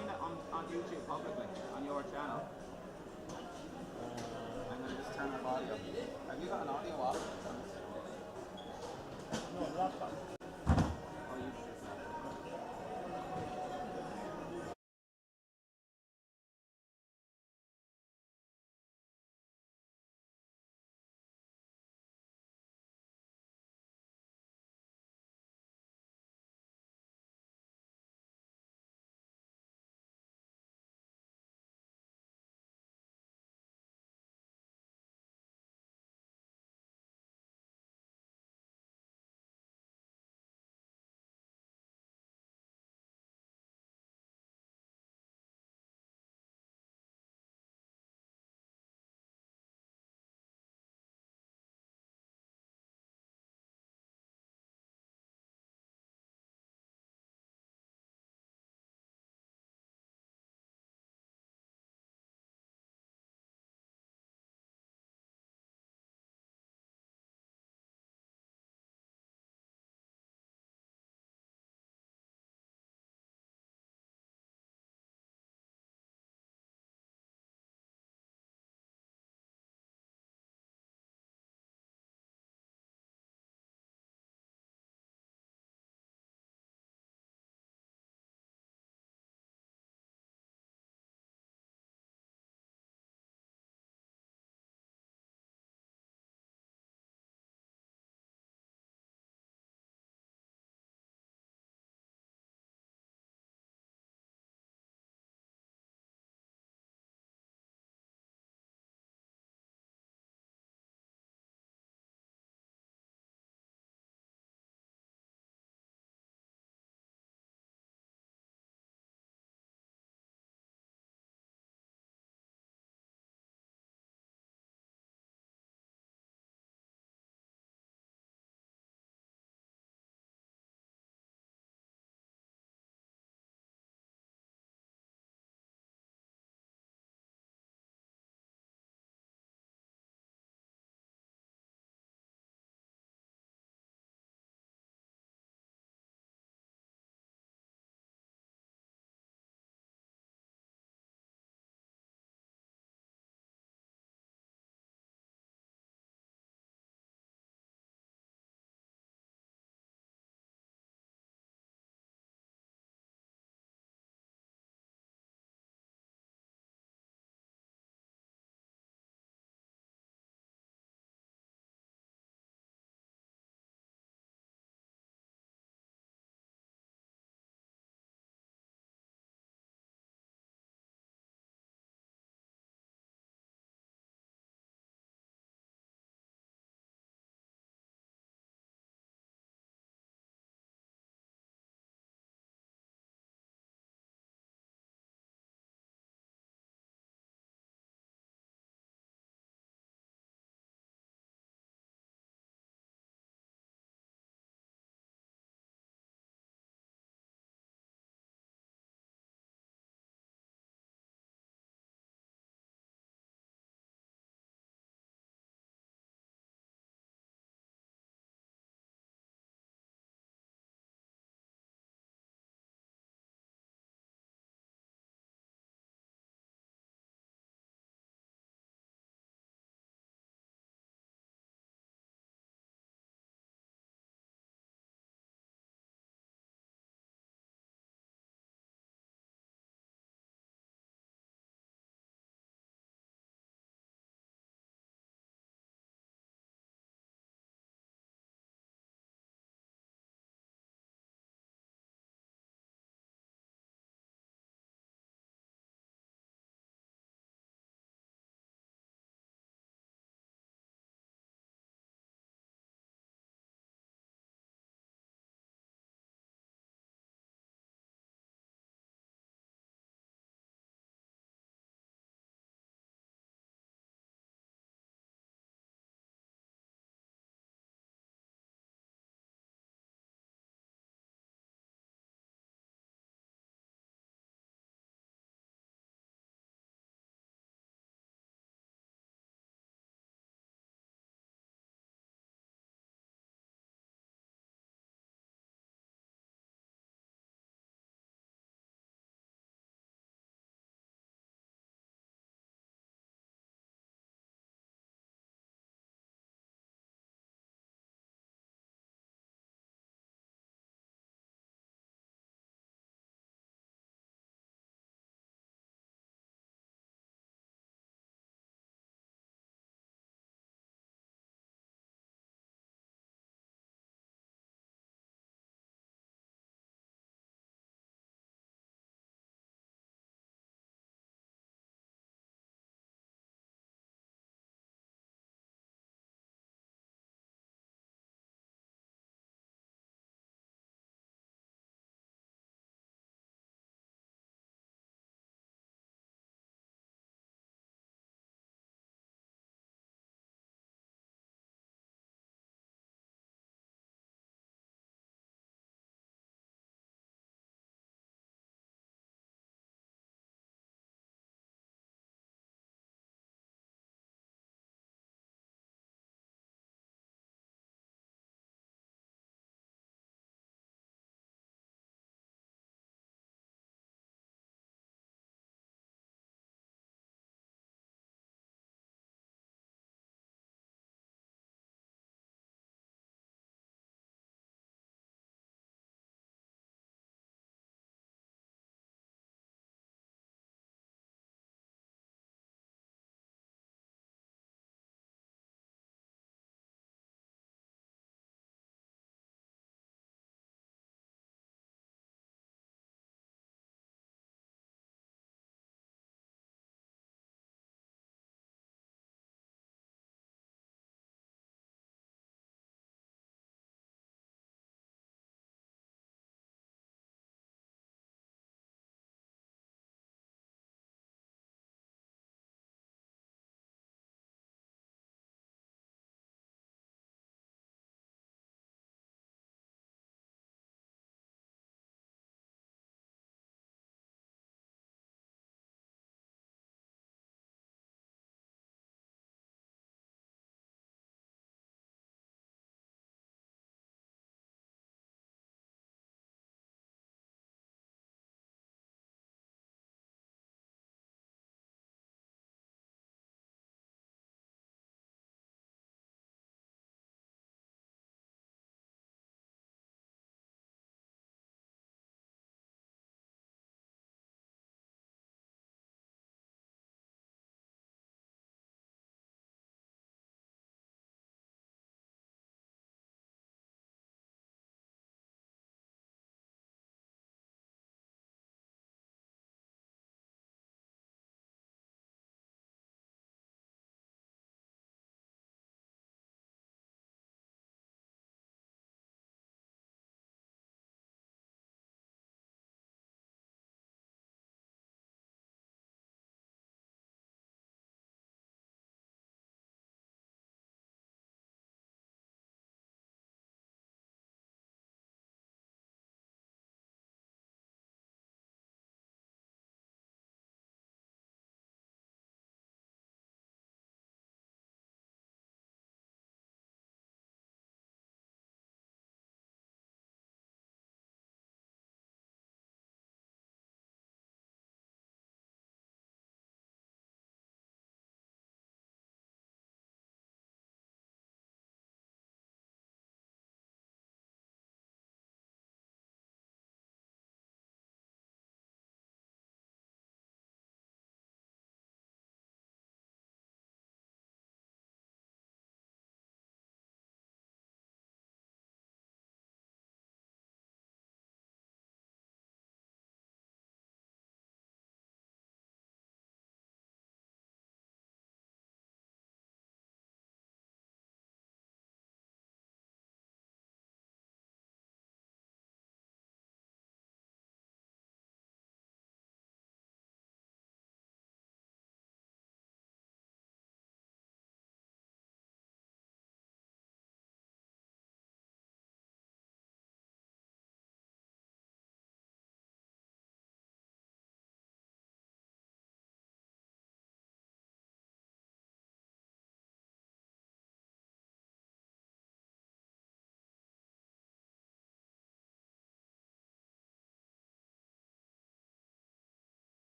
find it on YouTube publicly, on your channel? I'm going to just turn off audio. Have you got an audio off? No, laptop.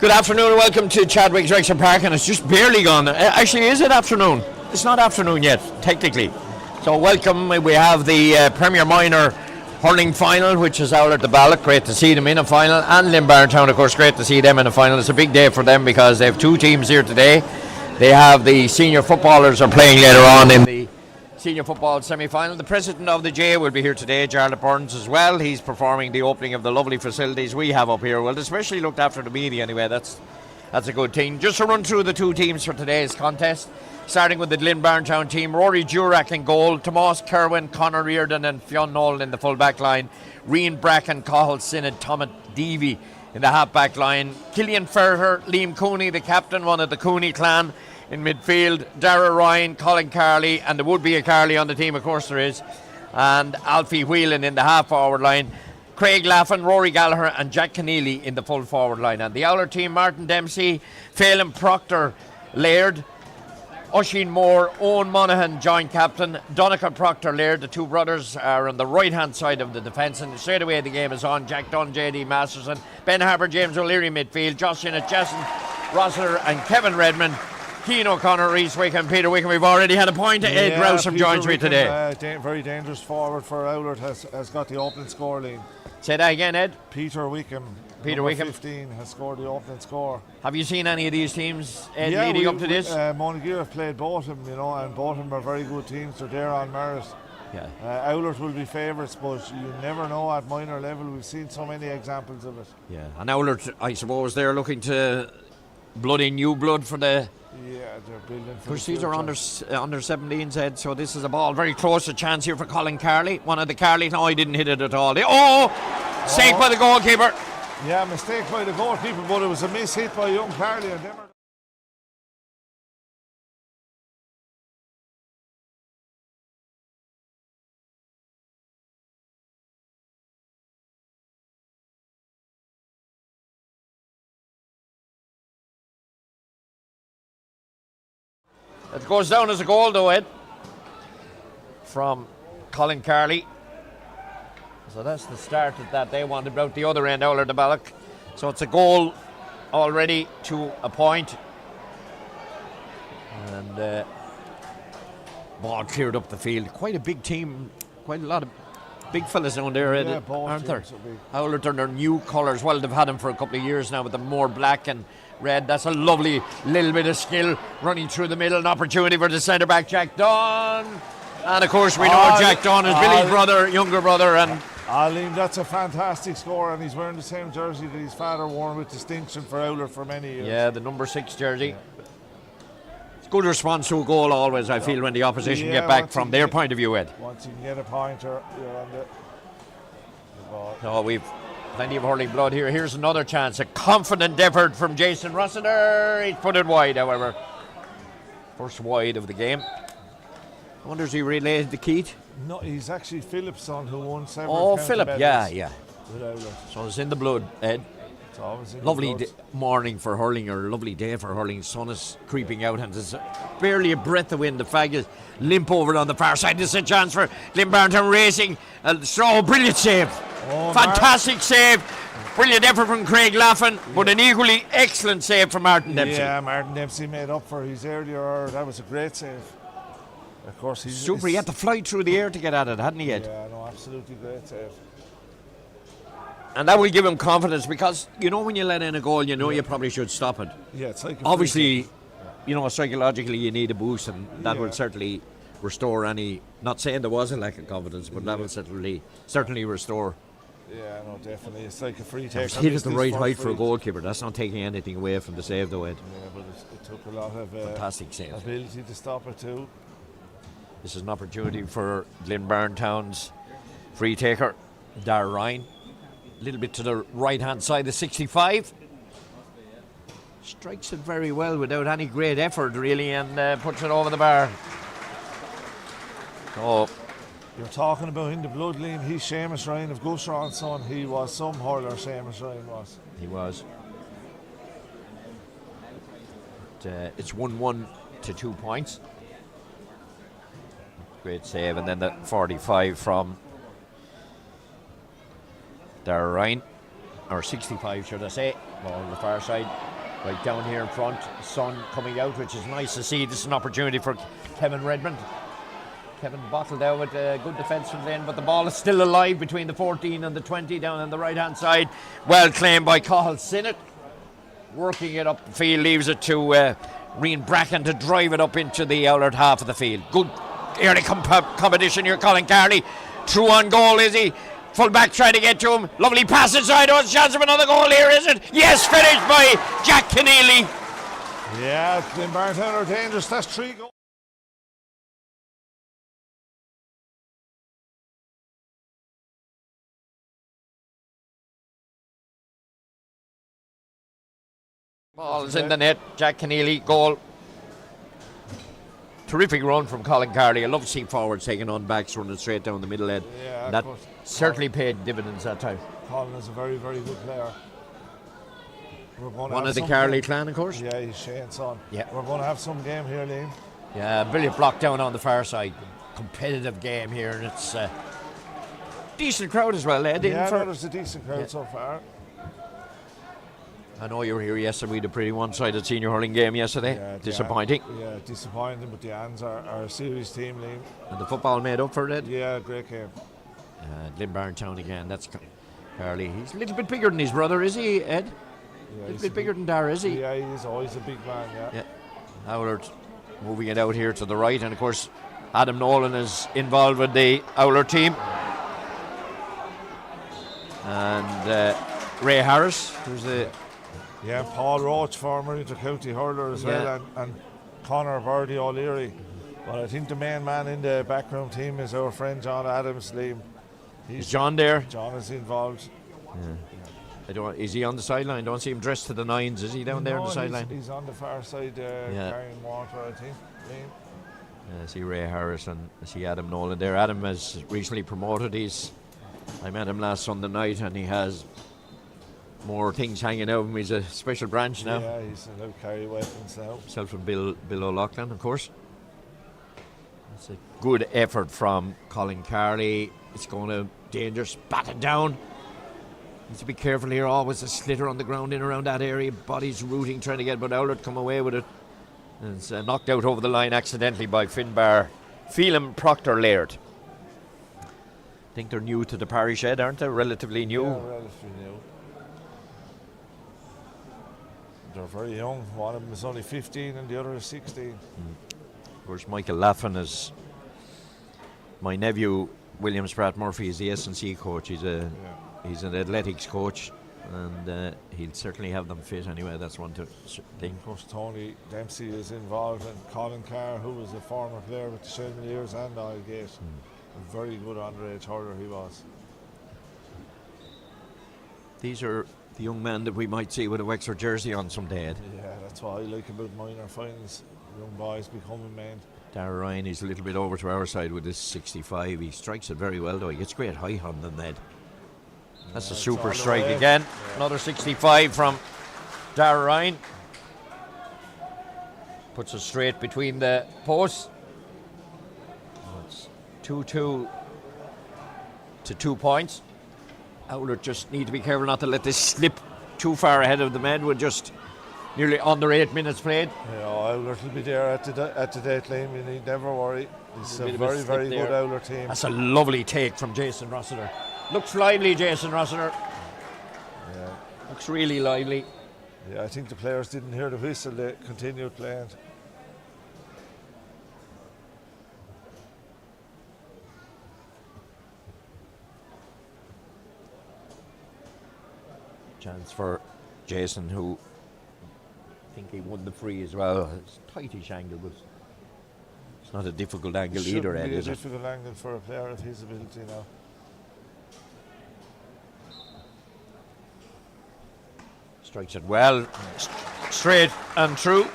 Good afternoon and welcome to Chadwick's Rexham Park, and it's just barely gone. Actually, is it afternoon? It's not afternoon yet, technically. So welcome. We have the Premier Minor Hurling final, which is Oulart the Ballagh. Great to see them in a final, and Lynn Barntown, of course, great to see them in a final. It's a big day for them because they have two teams here today. They have the senior footballers are playing later on in the senior football semi-final. The president of the J will be here today, Jarlath Burns, as well. He's performing the opening of the lovely facilities we have up here. Well, especially looked after the media anyway. That's a good thing. Just to run through the two teams for today's contest, starting with the Glynn Barntown team. Rory Durack in goal, Tomas Kerwin, Conor Reardon and Fionn Nolan in the full back line, Rian Bracken, Cathal Synod, Thomas Deavy in the half back line, Killian Ferrer, Liam Cooney, the captain, one of the Cooney clan, in midfield, Dara Ryan, Colin Carley, and there would be a Carley on the team, of course there is, and Alfie Whelan in the half forward line, Craig Laffin, Rory Gallagher and Jack Keneally in the full forward line. And the Oulart team, Martin Dempsey, Phelan Proctor, Laird, Oisin Moore, Owen Monaghan, joint captain, Donica Proctor, Laird. The two brothers are on the right hand side of the defence, and straight away the game is on. Jack Dunn, JD Masterson, Ben Harper, James O'Leary midfield, Josh Sinnott, Jason Rossler and Kevin Redmond, Keane O'Connor, Reese Wickham, Peter Wickham. We've already had a point. Ed Growsome joins me today. Very dangerous forward for Oulart has got the opening score lead. Say that again, Ed. Peter Wickham, 15, has scored the opening score. Have you seen any of these teams, Ed, leading up to this? Monaghan have played both of them, and both of them are very good teams. They're there on merit. Yeah. Oulart will be favourites, but you never know at minor level. We've seen so many examples of it. Yeah, and Oulart, I suppose, they're looking to blood in new blood for the. Yeah, they're building for because these are under 17s, Ed, so this is a ball very close, a chance here for Colin Carley. One of the Carley. No, he didn't hit it at all. Saved by the goalkeeper. Yeah, mistake by the goalkeeper, but it was a miss hit by young Carley. And It goes down as a goal, though, Ed, from Colin Carley. So that's the start of that. They wanted out the other end, Oulart the Ballagh. So it's a goal already to a point. And ball cleared up the field. Quite a big team, quite a lot of big fellas down there, Ed, aren't there? Oulart are their new colours. Well, they've had them for a couple of years now with the more black and red. That's a lovely little bit of skill running through the middle. An opportunity for the centre back, Jack Dunn. And of course, we know Jack Dunn is Billy's brother, younger brother. And Liam, that's a fantastic score, and he's wearing the same jersey that his father wore with distinction for Oulart for many years. Yeah, the number 6 jersey. Yeah. It's good response to a goal always, I feel, when the opposition get back from their point of view, Ed. Once you can get a pointer, you're on the ball. No, we've plenty of hurling blood here. Here's another chance. A confident effort from Jason Rossiter. He's put it wide, however. First wide of the game. I wonder if he relayed the Keith? No, he's actually Philip's son who won several. Oh, Philip, yeah. So it's in the blood, Ed. It's always in lovely the blood. Morning for hurling, or lovely day for hurling. Sun is creeping out, and there's barely a breath of wind. The fag is limp over on the far side. This is a chance for Glynn Barntown racing. Brilliant save. Fantastic save. Brilliant effort from Craig Laffin, but an equally excellent save from Martin Dempsey. Yeah, Martin Dempsey made up for his earlier. That was a great save. Of course, he's super. He had to fly through the air to get at it, hadn't he, Ed? Yeah, no, absolutely great save. And that will give him confidence, because when you let in a goal, you probably should stop it. Yeah, it's like obviously, psychologically you need a boost, and that will certainly restore any. Not saying there was a lack of confidence, but that will certainly restore. Yeah, no, definitely. It's like a free take. Hit at the right height for a goalkeeper. That's not taking anything away from the save, though, Ed. Yeah, but it took a lot of fantastic save. Ability to stop it too. This is an opportunity for Glynn Barntown's free taker, Dara Ryan. A little bit to the right hand side, the 65. Strikes it very well without any great effort, really, and puts it over the bar. Oh. You're talking about in the blood, Liam. He's Seamus Ryan of Gusran's son. He was some hurler, Seamus Ryan was. He was. It's 1-1 to 2 points. Great save, and then the 45 from Dara Ryan, or 65 should I say, ball on the far side. Right down here in front, sun coming out, which is nice to see. This is an opportunity for Kevin Redmond. Kevin bottled out with a good defence from Glynn, but the ball is still alive between the 14 and the 20 down on the right-hand side. Well claimed by Cathal Sinnott. Working it up the field, leaves it to Rian Bracken to drive it up into the Oulart half of the field. Good early competition here. Colin Carley through on goal, is he? Full back trying to get to him. Lovely pass inside. Oh, chance of another goal here, is it? Yes, finished by Jack Keneally. Yeah, Glynn Barntown are dangerous. That's 3 goals. Ball's in the net. Jack Keneally, goal. Terrific run from Colin Carley. I love to see forwards taking on backs, running straight down the middle end. Yeah, that certainly paid dividends that time. Colin is a very, very good player. One of the Carley clan, of course. Yeah, he's Shane's son. Yeah. We're going to have some game here, Liam. Yeah, brilliant block down on the far side. Competitive game here, and it's a decent crowd as well, Ed. Yeah, there's a decent crowd so far. I know you were here yesterday. We had a pretty one-sided senior hurling game yesterday. Yeah, disappointing. Disappointing, but the Ans are a serious team, Liam. And the football made up for it. Yeah, great game. Glynn Barntown again. That's Carley. He's a little bit bigger than his brother, is he, Ed? Yeah, a little bit bigger than Dara, is he? Yeah, he's always a big man, yeah. Oulart moving it out here to the right, and of course Adam Nolan is involved with the Oulart team. And Ray Harris, who's the... Yeah, Paul Roach, former inter-county hurler as well, and Conor Birdie O'Leary. But I think the main man in the background team is our friend John Adams, Liam. Is John there? John is involved. Is he on the sideline? Don't see him dressed to the nines. Is he down there on the sideline? He's on the far side carrying water, I think. I see Ray Harris and I see Adam Nolan there. Adam has recently promoted. I met him last Sunday night, and he has more things hanging out of him. He's a special branch now. Yeah, he's allowed to carry weapons now. Himself and Bill O'Loughlin, of course. It's a good effort from Colin Carley. It's going to dangerous, batted down. Needs to be careful here. Always a slitter on the ground in around that area. Bodies rooting, trying to get, but Oulart come away with it. And it's knocked out over the line accidentally by Finbar Phelan Proctor Laird. I think they're new to the parish, Ed, aren't they? Relatively new. Yeah, relatively new. They're very young. One of them is only 15 and the other is 16. Of course, Michael Laffin is my nephew. William Spratt Murphy is the S&C coach. He's an athletics coach, and he'll certainly have them fit anyway. That's one thing. Of course, Tony Dempsey is involved, and Colin Carr, who was a former player with the Shelmaliers and Islegate. A very good underage hurler he was. These are the young men that we might see with a Wexford jersey on someday, Ed. Yeah, that's what I like about minor finals. Young boys becoming men. Dara Ryan, he's a little bit over to our side with his 65. He strikes it very well, though. He gets great high on them, Ed. That's a super strike again. Yeah. Another 65 from Dara Ryan. Puts us straight between the posts. It's 2-2 to 2 points. Oulart just need to be careful not to let this slip too far ahead of the men. We're just nearly under 8 minutes played. Yeah, Oulart will be there at the deadline. You need never worry. It's a very, very good Oulart team. That's a lovely take from Jason Rossiter. Looks lively, Jason Rossiter. Yeah. Looks really lively. Yeah, I think the players didn't hear the whistle. They continued playing. Chance for Jason, who I think he won the free as well. It's a tightish angle, but it's not a difficult angle either, Ed, is it? It's a difficult angle for a player of his ability now. Strikes it well, straight and true.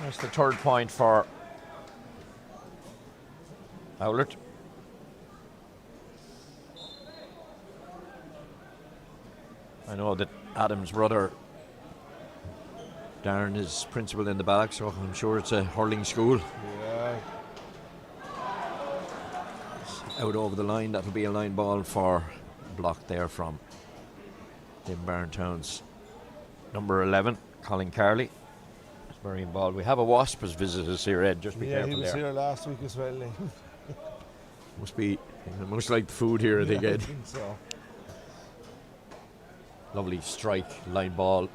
That's the third point for Oulart. I know that Adam's brother Darren is principal in the Ballagh, so I'm sure it's a hurling school. Yeah. Out over the line, that'll be a line ball for block there from Glynn Barntown's number 11, Colin Carley. Is very involved. We have a Wasp has visited us here, Ed. Just be Yeah, careful he was there. here last week as well. Must like the food here, I think, I Ed. think so. Lovely strike, line ball.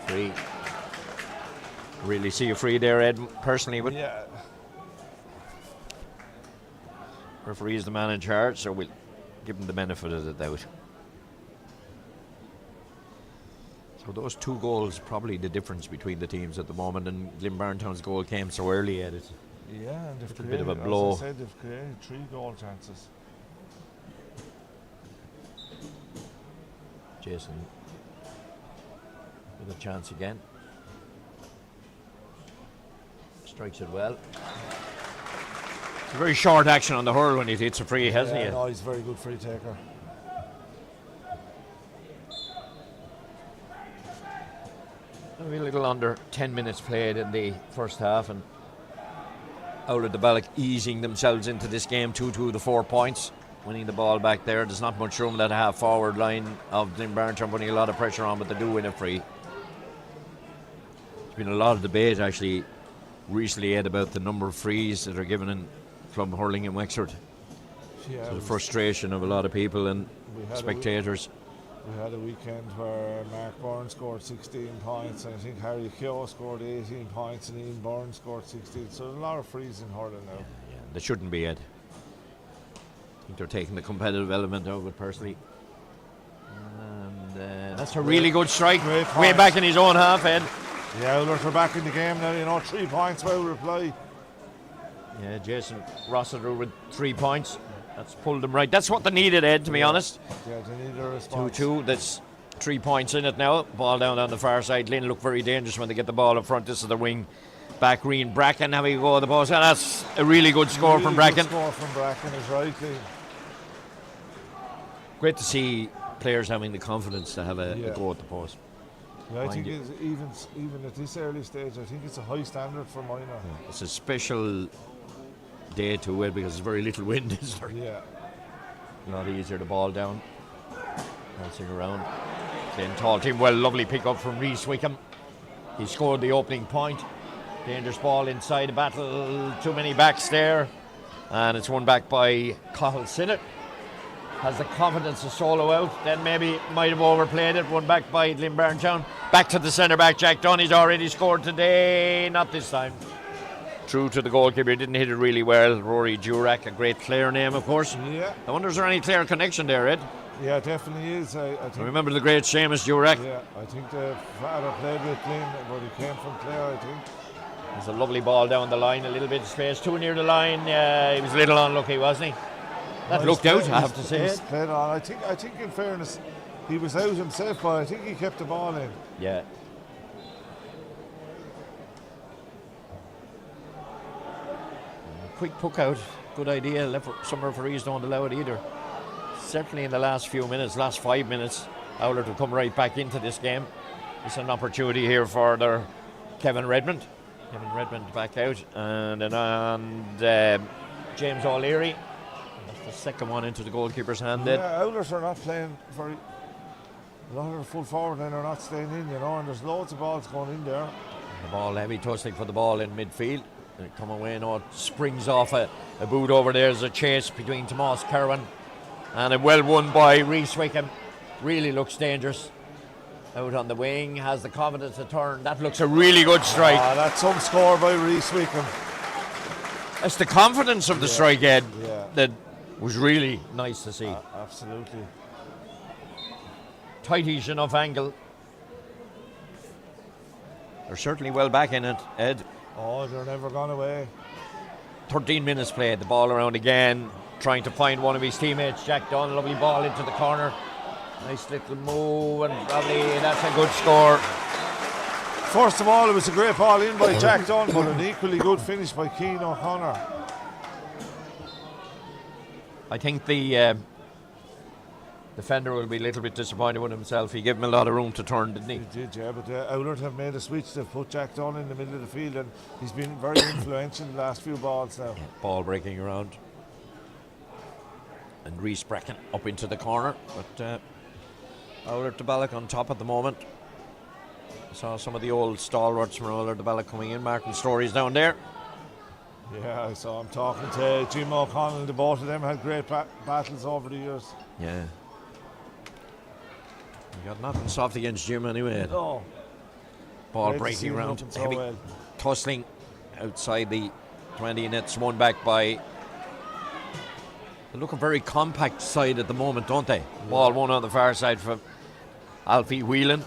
Free. Really see a free there, Ed, personally. But Yeah. referee is the man in charge, so we'll give him the benefit of the doubt. So those 2 goals, probably the difference between the teams at the moment, and Glynn Barntown's goal came so early, Ed. Yeah, and they've a bit of a created, blow. as I said, they've created 3 goal chances. Jason with a chance again. Strikes it well. It's a very short action on the hurl when he hits a free, hasn't he? No, he's a very good free taker. A little under 10 minutes played in the first half, and Oulart the Ballagh easing themselves into this game, 2-2 the 4 points, winning the ball back there. There's not much room that half forward line of Glynn Barntown, putting a lot of pressure on, but they do win a free. There's been a lot of debate actually recently, Ed, about the number of frees that are given in club hurling in Wexford. Yeah, To the frustration of a lot of people and we spectators. We had a weekend where Mark Byrne scored 16 points, and I think Harry Keogh scored 18 points, and Ian Byrne scored 16. So there's a lot of frees in hurling now. Yeah, they shouldn't be, Ed. I think they're taking the competitive element out of it personally. And that's a really good strike. Great Way point. back in his own half, Ed. Yeah, Oulart are back in the game now, 3 points without reply. Yeah, Jason Rossiter with 3 points. That's pulled them right. That's what they needed, Ed, to be honest. Yeah, they need a response. 2-2. That's 3 points in it now. Ball down on the far side. Glynn look very dangerous when they get the ball up front. This is the wing back. Reen Bracken having a go at the post. And that's a really good score Really from good Bracken. score from Bracken is right. Great to see players having the confidence to have a go at the post. Yeah, I think it's even at this early stage, I think it's a high standard for minor. Yeah, it's a special day to it because there's very little wind, is there? Yeah. A lot easier to ball down. Bouncing around. Then tall team. Well, lovely pick up from Rhys Wickham. He scored the opening point. Dangerous ball inside the battle. Too many backs there. And it's won back by Cathal Sinnott. Has the confidence to solo out. Then maybe might have overplayed it. Won back by Glynn Barntown. Back to the centre back. Jack Dunn. He's already scored today. Not this time. True to the goalkeeper. Didn't hit it really well. Rory Durack, a great Clare name, of course. Yeah. I wonder is there any Clare connection there, Ed? Yeah, it definitely is. I think. Remember the great Seamus Durack? Yeah, I think the father played with Glynn, but he came from Clare, I think. There's a lovely ball down the line, a little bit of space, too near the line. He was a little unlucky, wasn't he? That looked out, I have to say. He's played on. I think in fairness, he was out himself, but I think he kept the ball in. Yeah. Quick puck out, good idea. Some referees don't allow it either. Certainly in the last few minutes, last 5 minutes, Oulart will come right back into this game. It's an opportunity here for their Kevin Redmond. Kevin Redmond back out, and then on James O'Leary. That's the second one into the goalkeeper's hand. Yeah, Oulart are not playing very. A lot of the full forward line are not staying in, and there's loads of balls going in there. The ball heavy, tussling for the ball in midfield. They come away now, it springs off a boot over there. There's a chase between Tomas Kerwin and a well won by Rhys Wickham. Really looks dangerous. Out on the wing, has the confidence to turn. That looks a really good strike. That's some score by Rhys Wickham. That's the confidence of the strike, Ed, Yeah. that was really nice to see. Absolutely. Tightish enough angle. They're certainly well back in it, Ed. Oh, they're never gone away. 13 minutes played, the ball around again, trying to find one of his teammates. Jack Dunn, lovely ball into the corner. Nice little move, and probably that's a good score. First of all, it was a great ball in by Jack Dunn, but an equally good finish by Cian O'Connor. I think the defender will be a little bit disappointed with himself. He gave him a lot of room to turn, didn't he? He did, yeah, but Oulart have made a switch. They've put Jack Dunn in the middle of the field, and he's been very influential in the last few balls now. Ball breaking around. And Rhys Bracken up into the corner, but Oulart to Ballagh on top at the moment. Saw some of the old stalwarts from Oulart, the Ballagh coming in, marking stories down there. Yeah, I saw him talking to Jim O'Connell. The both of them had great battles over the years. Yeah. You got nothing soft against Jim anyway. No. Ball Great to see breaking him round, looking so heavy well. tussling outside the 20, and it's won back by. They look a very compact side at the moment, don't they? Ball one on the far side from Alfie Whelan.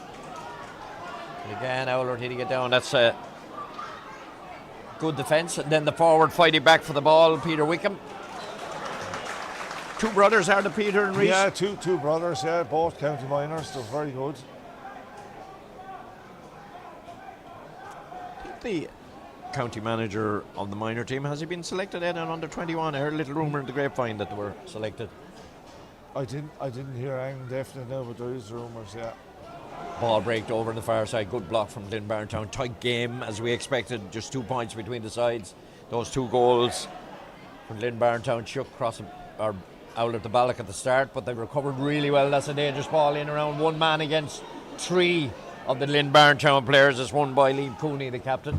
And again, Oulart hitting it down. That's a good defence. And then the forward fighting back for the ball, Peter Wickham. Two brothers, are the Peter and Reece? Yeah, two brothers, yeah, both county minors. They're very good. The county manager of the minor team, has he been selected in an under 21? I heard a little rumour in the grapevine that they were selected. I didn't hear anything definite now, but there is rumours, yeah. Ball breaked over on the far side. Good block from Glynn Barntown. Tight game as we expected. Just 2 points between the sides. Those 2 goals from Glynn Barntown shook across or out at the Ballagh at the start, but they recovered really well. That's a dangerous ball in around one man against 3 of the Glynn Barntown players. It's won by Liam Cooney, the captain.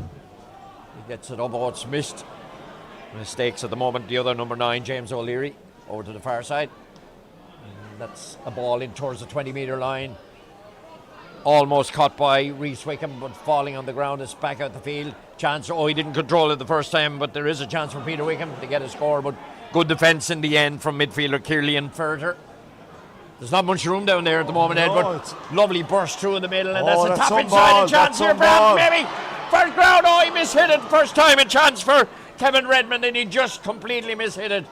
He gets it up. Oh, it's missed. Mistakes at the moment. The other number 9, James O'Leary, over to the far side. And that's a ball in towards the 20-metre line. Almost caught by Reece Wickham, but falling on the ground. It's back out the field. Chance. Oh, he didn't control it the first time, but there is a chance for Peter Wickham to get a score. But good defence in the end from midfielder Kierlian Furter. There's not much room down there at the moment, Ed, but lovely burst through in the middle, and that's a tap inside. A chance here for Adam, maybe. First ground. Oh, he mishit it. First time a chance for Kevin Redmond, and he just completely mishit it.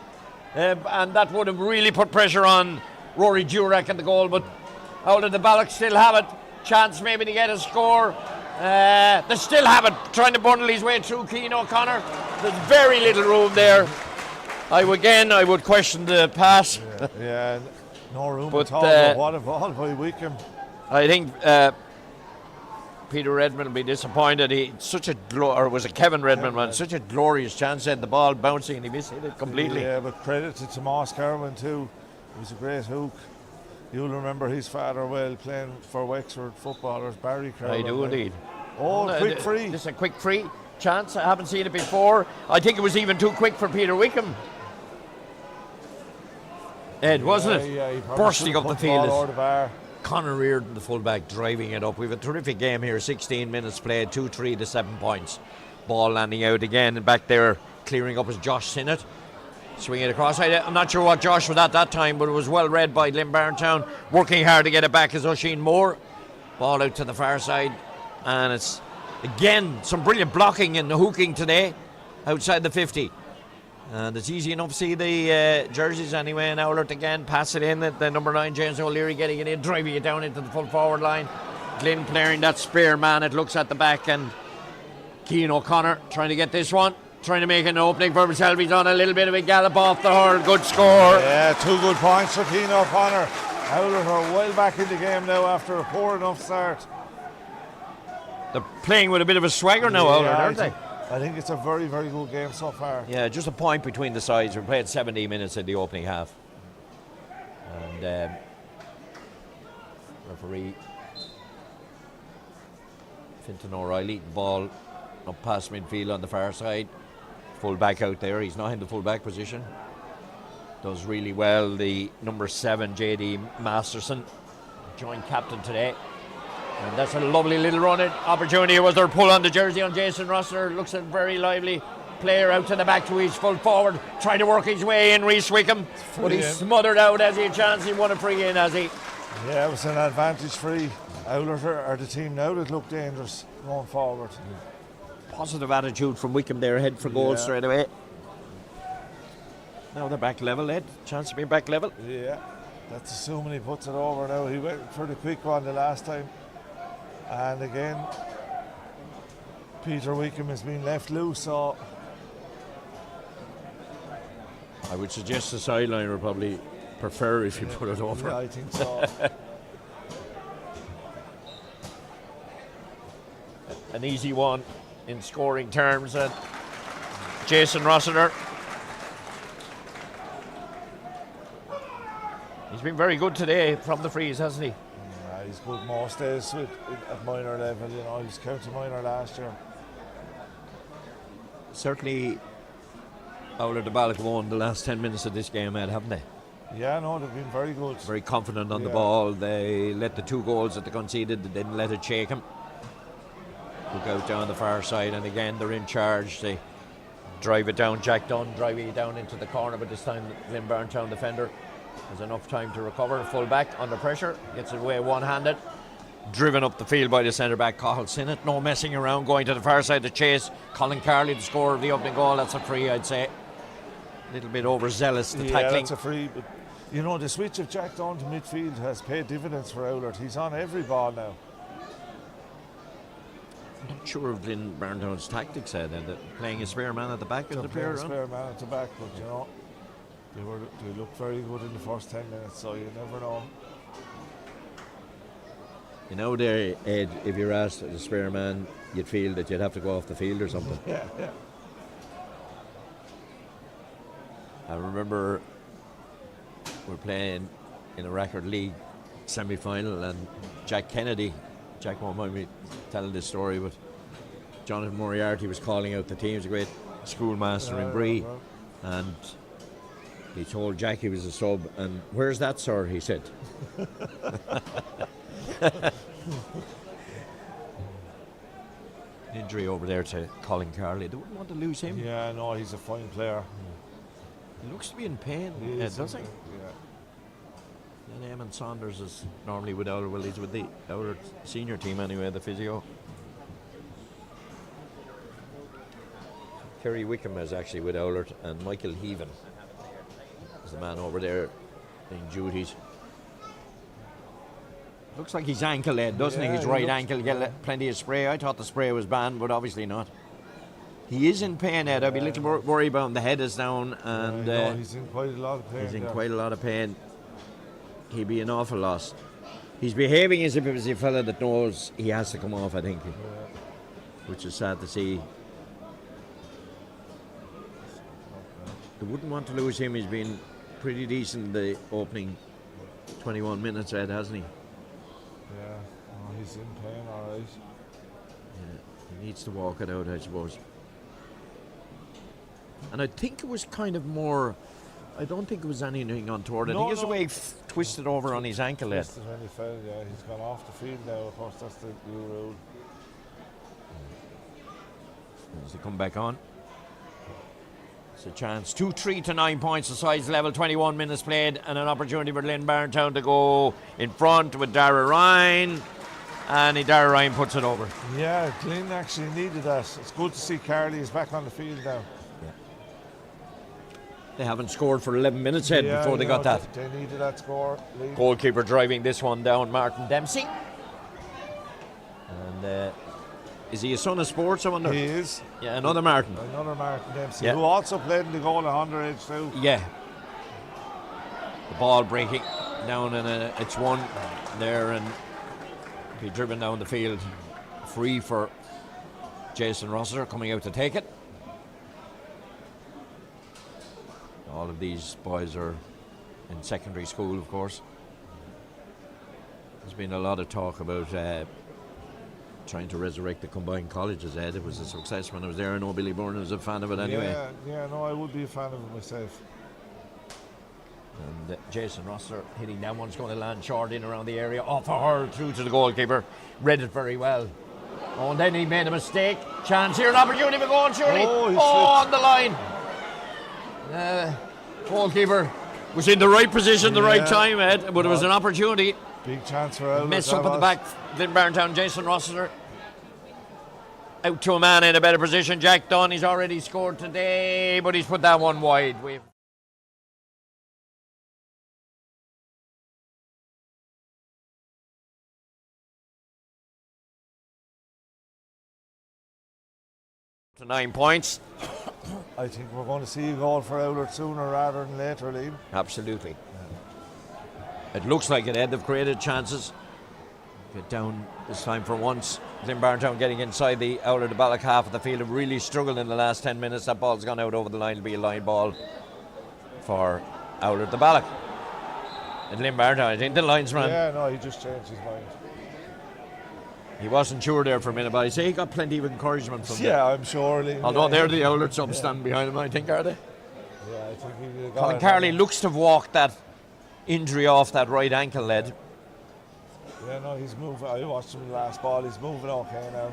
And that would have really put pressure on Rory Jurek at the goal, but out of the Ballagh still have it. Chance maybe to get a score. They still have it, trying to bundle his way through Keane O'Connor. There's very little room there. I would question the pass. Yeah, no room but, at all. But what a ball by Wickham. I think Peter Redmond will be disappointed. Was it Kevin Redmond? Man, such a glorious chance. Had the ball bouncing and he missed it completely. Yeah, but credit to Tomas Carwin too. He was a great hook. You'll remember his father well, playing for Wexford footballers, Barry Carwin. I do indeed. Oh, quick free. This is a quick free chance. I haven't seen it before. I think it was even too quick for Peter Wickham. Ed, wasn't it? Yeah, bursting up the field. The Conor Reardon, the fullback, driving it up. We've a terrific game here. 16 minutes played, 2-3 to 7 points. Ball landing out again, and back there clearing up is Josh Sinnott. Swinging it across. I'm not sure what Josh was at that time, but it was well read by Glynn Barntown. Working hard to get it back is Oisin Moore. Ball out to the far side, and it's again some brilliant blocking and hooking today outside the 50. And it's easy enough to see the jerseys anyway. And Oulart again, pass it in. The number 9, James O'Leary, getting it in, driving it down into the full forward line. Glynn clearing that spare man. It looks at the back, and Keane O'Connor trying to get this one, trying to make an opening for himself. He's on a little bit of a gallop off the hurl. Good score. Yeah, 2 good points for Keane O'Connor. Oulart are well back in the game now after a poor enough start. They're playing with a bit of a swagger now, Oulart, aren't they? I think it's a very, very good game so far. Yeah, just a point between the sides. We played 70 minutes in the opening half. And referee Fintan O'Reilly, ball up past midfield on the far side. Full back out there. He's not in the full back position. Does really well. The number 7, JD Masterson, joint captain today. And that's a lovely little run opportunity. Was there a pull on the jersey on Jason Rossiter? Looks a very lively player out to the back to his full forward, trying to work his way in. Reece Wickham, but he's smothered out as he had a chance. He won a free in, has he? Yeah, it was an advantage free. Oulart are the team now that look dangerous going forward. Positive attitude from Wickham there, ahead for goal straight away. Now they're back level, Ed. Chance to be back level. Yeah, that's assuming he puts it over now. He went for the quick one the last time. And again, Peter Wickham has been left loose, so I would suggest the sideline would probably prefer if you put it over. Yeah, I think so. An easy one in scoring terms, and Jason Rossiter. He's been very good today from the frees, hasn't he? he's good most days at minor level. You know, he's county minor last year. Certainly, Oulart the Ballagh won the last 10 minutes of this game, Ed, haven't they? Yeah, no, they've been very good. Very confident on the ball. They let the 2 goals that they conceded, they didn't let it shake them. Look out down the far side, and again they're in charge. They drive it down. Jack Dunn driving it down into the corner, but this time the Glynn Barntown defender has enough time to recover. Full back under pressure, gets it away one-handed. Driven up the field by the centre back, Cathal Sinnott. No messing around, going to the far side to chase. Colin Carley, the scorer of the opening goal. That's a free, I'd say. A little bit overzealous, the tackling. That's a free, but you know, the switch of Jack Dunn to midfield has paid dividends for Oulart. He's on every ball now. I'm not sure of Glynn Barntown's tactics, that playing a spare man at the back of the player. Spare man at the back, but you know, they looked very good in the first 10 minutes, so you never know. You know, there, Ed, if you're asked as a spare man, you'd feel that you'd have to go off the field or something. Yeah. I remember we're playing in a record league semi-final, and Jack won't mind me telling this story, but Jonathan Moriarty was calling out the team. He was a great schoolmaster in Bree, and he told Jack he was a sub, and "Where's that, sir?" he said. Injury over there to Colin Carley. They wouldn't want to lose him. Yeah, no, he's a fine player. He looks to be in pain, doesn't he? Yeah. And Eamon Saunders is normally with Oulart. Well, he's with the Oulart senior team anyway, the physio. Kerry Wickham is actually with Oulart, and Michael Heaven is the man over there in duties. Looks like he's ankle led, doesn't he? His right ankle, get plenty of spray. I thought the spray was banned, but obviously not. He is in pain, Ed. I'd be a little worried about him. The head is down, and he's in quite a lot of pain. He's in quite a lot of pain. He'd be an awful loss. He's behaving as if it was a fella that knows he has to come off, I think, which is sad to see. They wouldn't want to lose him. He's been pretty decent the opening 21 minutes, Ed, hasn't he? Yeah, he's in pain, all right. Yeah, he needs to walk it out, I suppose. And I think it was kind of more. I don't think it was anything untoward. I think it's the way he twisted over on his ankle. Twisted when he fell, yeah. He's gone off the field now. Of course, that's the new rule. As they come back on, it's a chance. 2-3 to 9 points. The sides level. 21 minutes played, and an opportunity for Glynn Barntown to go in front with Dara Ryan. And Dara Ryan puts it over. Yeah, Glynn actually needed that. It's good to see Carley is back on the field now. They haven't scored for 11 minutes before they got that. They needed that score. Goalkeeper driving this one down, Martin Dempsey. And is he a son of sports, I wonder? He is. Yeah, another Martin. Another Martin Dempsey, who also played in the goal at underage too. Yeah. The ball breaking down, and it's one there, and be driven down the field. Free for Jason Rossiter coming out to take it. All of these boys are in secondary school, of course. There's been a lot of talk about trying to resurrect the combined colleges, Ed. It was a success when I was there. I know Billy Byrne was a fan of it anyway. Yeah, no, I would be a fan of it myself. And Jason Rossiter hitting that one's going to land short in around the area. Off a hurl through to the goalkeeper. Read it very well. Oh, and then he made a mistake. Chance here, an opportunity for goal, surely. On the line. Goalkeeper was in the right position, the right time, Ed, but it was an opportunity. Big chance for Oulart. Mess up at the back. Glynn Barntown, Jason Rossiter. Out to a man in a better position. Jack Dunn, he's already scored today, but he's put that one wide. To 9 points. I think we're going to see a goal for Oulart sooner rather than later, Liam. Absolutely. It looks like it, Ed. They've created chances. Get down this time for once. Glynn Barntown getting inside the Oulart the Ballagh half of the field. Have really struggled in the last 10 minutes. That ball's gone out over the line. It'll be a line ball for Oulart the Ballagh. And Glynn Barntown, I think the linesman. Yeah, no, he just changed his mind. He wasn't sure there for a minute, but I say he got plenty of encouragement from them. Yeah, I'm sure. Although they're the Oulart subs standing behind him, I think, are they? Yeah, I think he Colin Carley looks to have walked that injury off that right ankle lead. Yeah, no, he's moving. I watched him last ball. He's moving okay now.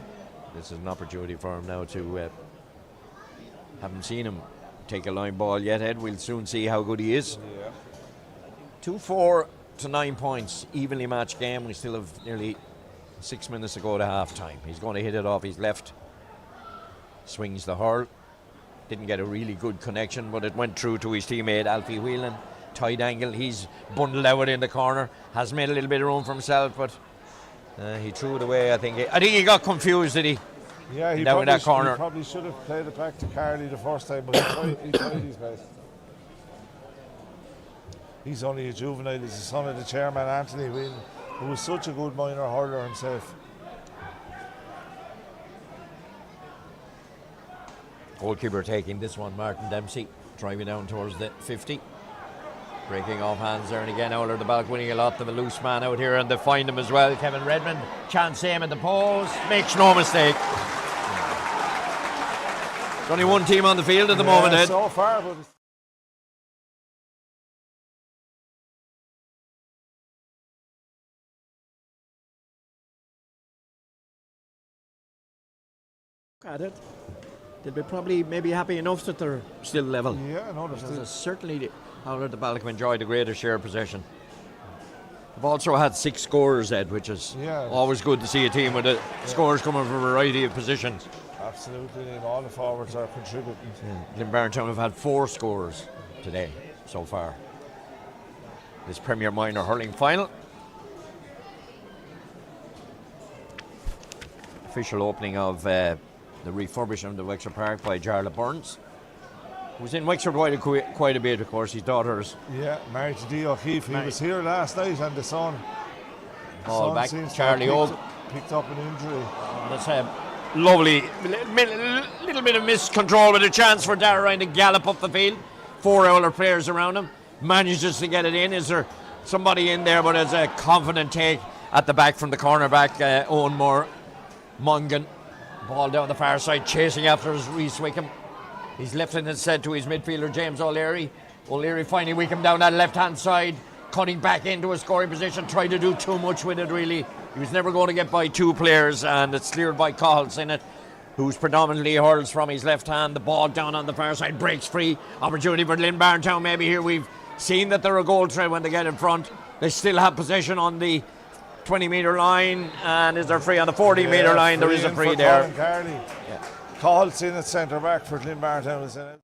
This is an opportunity for him now to. Haven't seen him take a line ball yet, Ed. We'll soon see how good he is. Yeah. 2-4 to 9 points, evenly matched game. We still have nearly 6 minutes to go to half time. He's going to hit it off his left. Swings the hurl. Didn't get a really good connection, but it went through to his teammate Alfie Whelan. Tight angle. He's bundled out in the corner. Has made a little bit of room for himself, but he threw it away. I think he got confused, did he? Yeah, he down in that corner. He probably should have played it back to Carley the first time, but he tried his best. He's only a juvenile. He's the son of the chairman, Anthony Whelan, who was such a good minor hurler himself. Goalkeeper taking this one, Martin Dempsey, driving down towards the 50. Breaking off hands there, and again Oulart the Ballagh winning a lot. Of a loose man out here, and they find him as well. Kevin Redmond, chance aim at the post, makes no mistake. There's only one team on the field at the moment, Ed. So far, but at it. They'll be probably maybe happy enough that they're still level. Yeah, no, Because certainly Oulart the Ballagh enjoyed a greater share of possession. They've also had 6 scorers, Ed, which is always good to see a team with scores coming from a variety of positions. Absolutely, and all the forwards are contributing. Glynn Barntown have had 4 scorers today so far. This Premier Minor Hurling final. Official opening of the refurbishment of Wexford Park by Jarlath Burns, who's in Wexford quite a bit, of course. His daughter's married to Dee O'Keefe. He was here last night, and the son. Ball back, Charlie Oak picked up an injury. That's a lovely little bit of miscontrol with a chance for Darragh Ryan to gallop up the field. 4 Oulart players around him, manages to get it in. Is there somebody in there? But it's a confident take at the back from the cornerback, Owen Mongan. Ball down the far side, chasing after his Reece Wickham. He's lifting it said to his midfielder James O'Leary. O'Leary finding Wickham down that left hand side, cutting back into a scoring position, tried to do too much with it really. He was never going to get by 2 players, and it's cleared by Cahals in it, who's predominantly hurls from his left hand. The ball down on the far side, breaks free. Opportunity for Glynn Barntown maybe here. We've seen that they're a goal threat when they get in front. They still have possession on the 20-metre line, and is there free on the 40-metre line? There is a free there. Cahals in at centre back for Glynn Barntown is in it.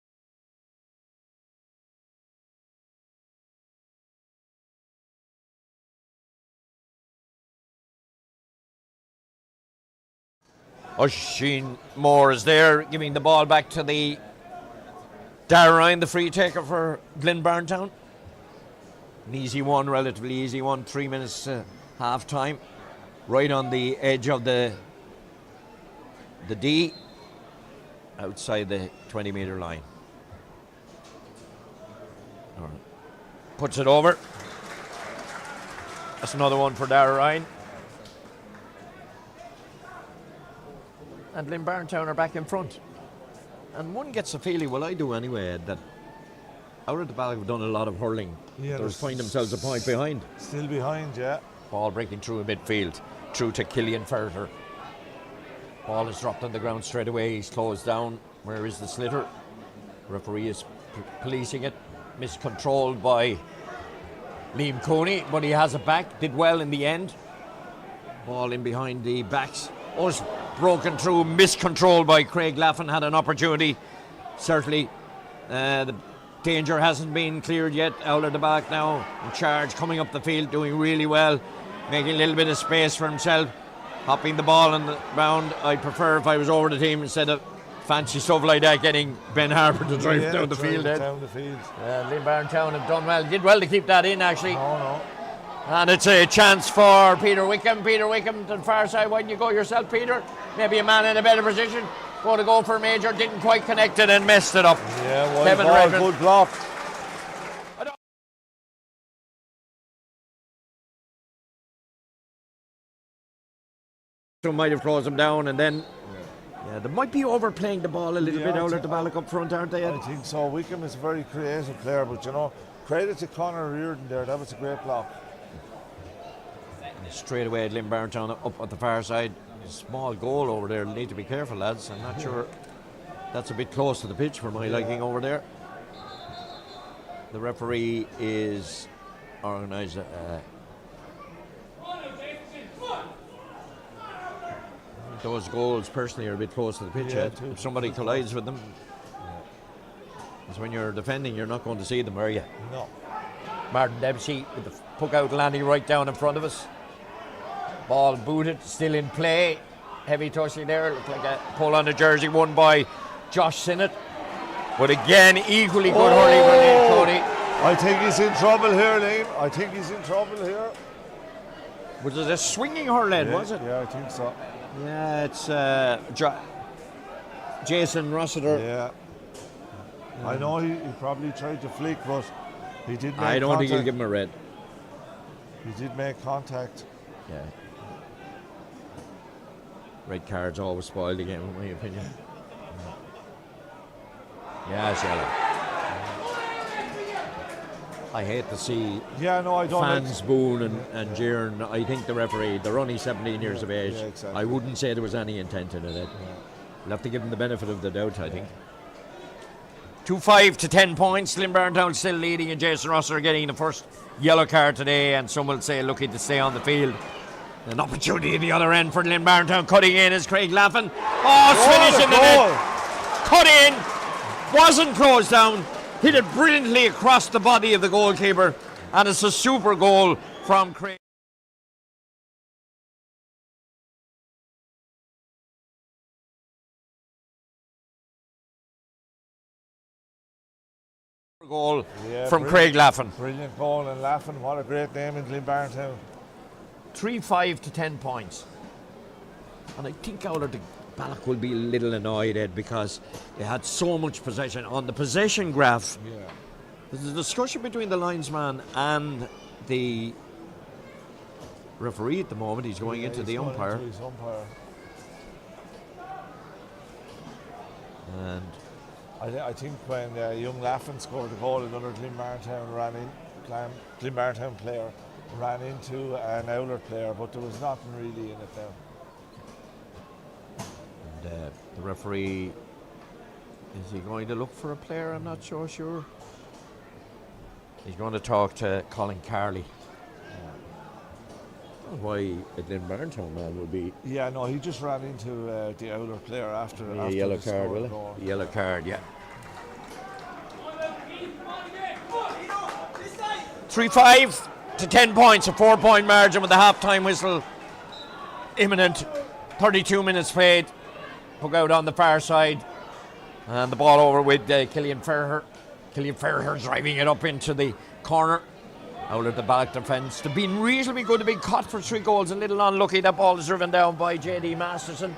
Oisin Moore is there, giving the ball back to the Darragh Ryan, the free taker for Glynn Barntown. An easy one, relatively easy one. 3 minutes half time, right on the edge of the D, outside the 20-metre line. Puts it over. That's another one for Darragh Ryan. And Glynn Barntown are back in front. And one gets a feeling, well I do anyway, Ed, that Oulart the Ballagh have done a lot of hurling. Yeah, they find themselves a point behind. Still behind, yeah. Ball breaking through a midfield, through to Killian Ferter. Ball is dropped on the ground straight away. He's closed down. Where is the slitter? Referee is policing it. Miscontrolled by Liam Coney, but he has it back. Did well in the end. Ball in behind the backs. Was broken through, miscontrolled by Craig Laffin. Had an opportunity. Certainly, the danger hasn't been cleared yet. Oulart the Ballagh now in charge, coming up the field, doing really well, making a little bit of space for himself, hopping the ball on the ground. I'd prefer if I was over the team instead of fancy stuff like that, getting Ben Harper to drive down the field. Down the field. Glynn Barntown have done well. Did well to keep that in, actually. No. And it's a chance for Peter Wickham. Peter Wickham to the far side. Why don't you go yourself, Peter? Maybe a man in a better position. Go to go for Major. Didn't quite connect it and messed it up. Yeah, well, Kevin ball, Redmond. good block. might have closed them down, and then they might be overplaying the ball a little bit out at the Ballagh up front, aren't they, Ed? I think so. Wickham is a very creative player, but credit to Conor Reardon there. That was a great block. Straight away, Glynn Barntown up at the far side. A small goal over there. Need to be careful, lads. I'm not sure. That's a bit close to the pitch for my liking over there. The referee is organised. Those goals personally are a bit close to the pitch. If somebody collides with them, because when you're defending, you're not going to see them, are you? No. Martin Dempsey with the puck out landing right down in front of us. Ball booted, still in play. Heavy touching there. Looked like a pull on the jersey won by Josh Sinnott. But again, equally good hurling from Liam Cody. I think he's in trouble here, Liam. I think he's in trouble here. Was it a swinging hurling, was it? Yeah, I think so. Yeah, it's Jason Rossiter. Yeah. I know he probably tried to flick, but he did make contact. I don't think he'll give him a red. He did make contact. Yeah. Red cards always spoil the game, in my opinion. Yeah, it's yellow. I hate to see fans booing and jeering. I think the referee, they're only 17 years of age. Yeah, exactly. I wouldn't say there was any intent in it. We'll have to give them the benefit of the doubt, I think. 2-5 to 10 points. Glynn Barntown still leading, and Jason Rosser getting the first yellow card today, and some will say lucky to stay on the field. An opportunity at the other end for Glynn Barntown. Cutting in is Craig Laffin. Finish in the net. Cut in. Wasn't closed down. Hit it brilliantly across the body of the goalkeeper. And it's a super goal from Craig. Goal from Craig Laffin. Brilliant goal, and Laffin, what a great name in Glynn Barntown. 3-5 to 10 points. And I think Oulart the Ballagh will be a little annoyed, Ed, because they had so much possession. On the possession graph, there's a discussion between the linesman and the referee at the moment. He's going into the umpire. And I think when young Laffin scored the goal, another Glynn Barntown player ran into an Oulart player, but there was nothing really in it there. And the referee, is he going to look for a player? I'm not so sure. He's going to talk to Colin Carley. I don't know why a Glynn Barntown man would be. Yeah, no, he just ran into the Oulart player after a yellow card, will it? Yellow card, yeah. 3-5 to 10 points, a 4-point margin with the half-time whistle imminent. 32 minutes played. Puck out on the far side. And the ball over with Killian Ferrer. Killian Ferrer driving it up into the corner. Out of the Ballagh defence. They've been reasonably good. They've been caught for 3 goals. A little unlucky. That ball is driven down by J.D. Masterson.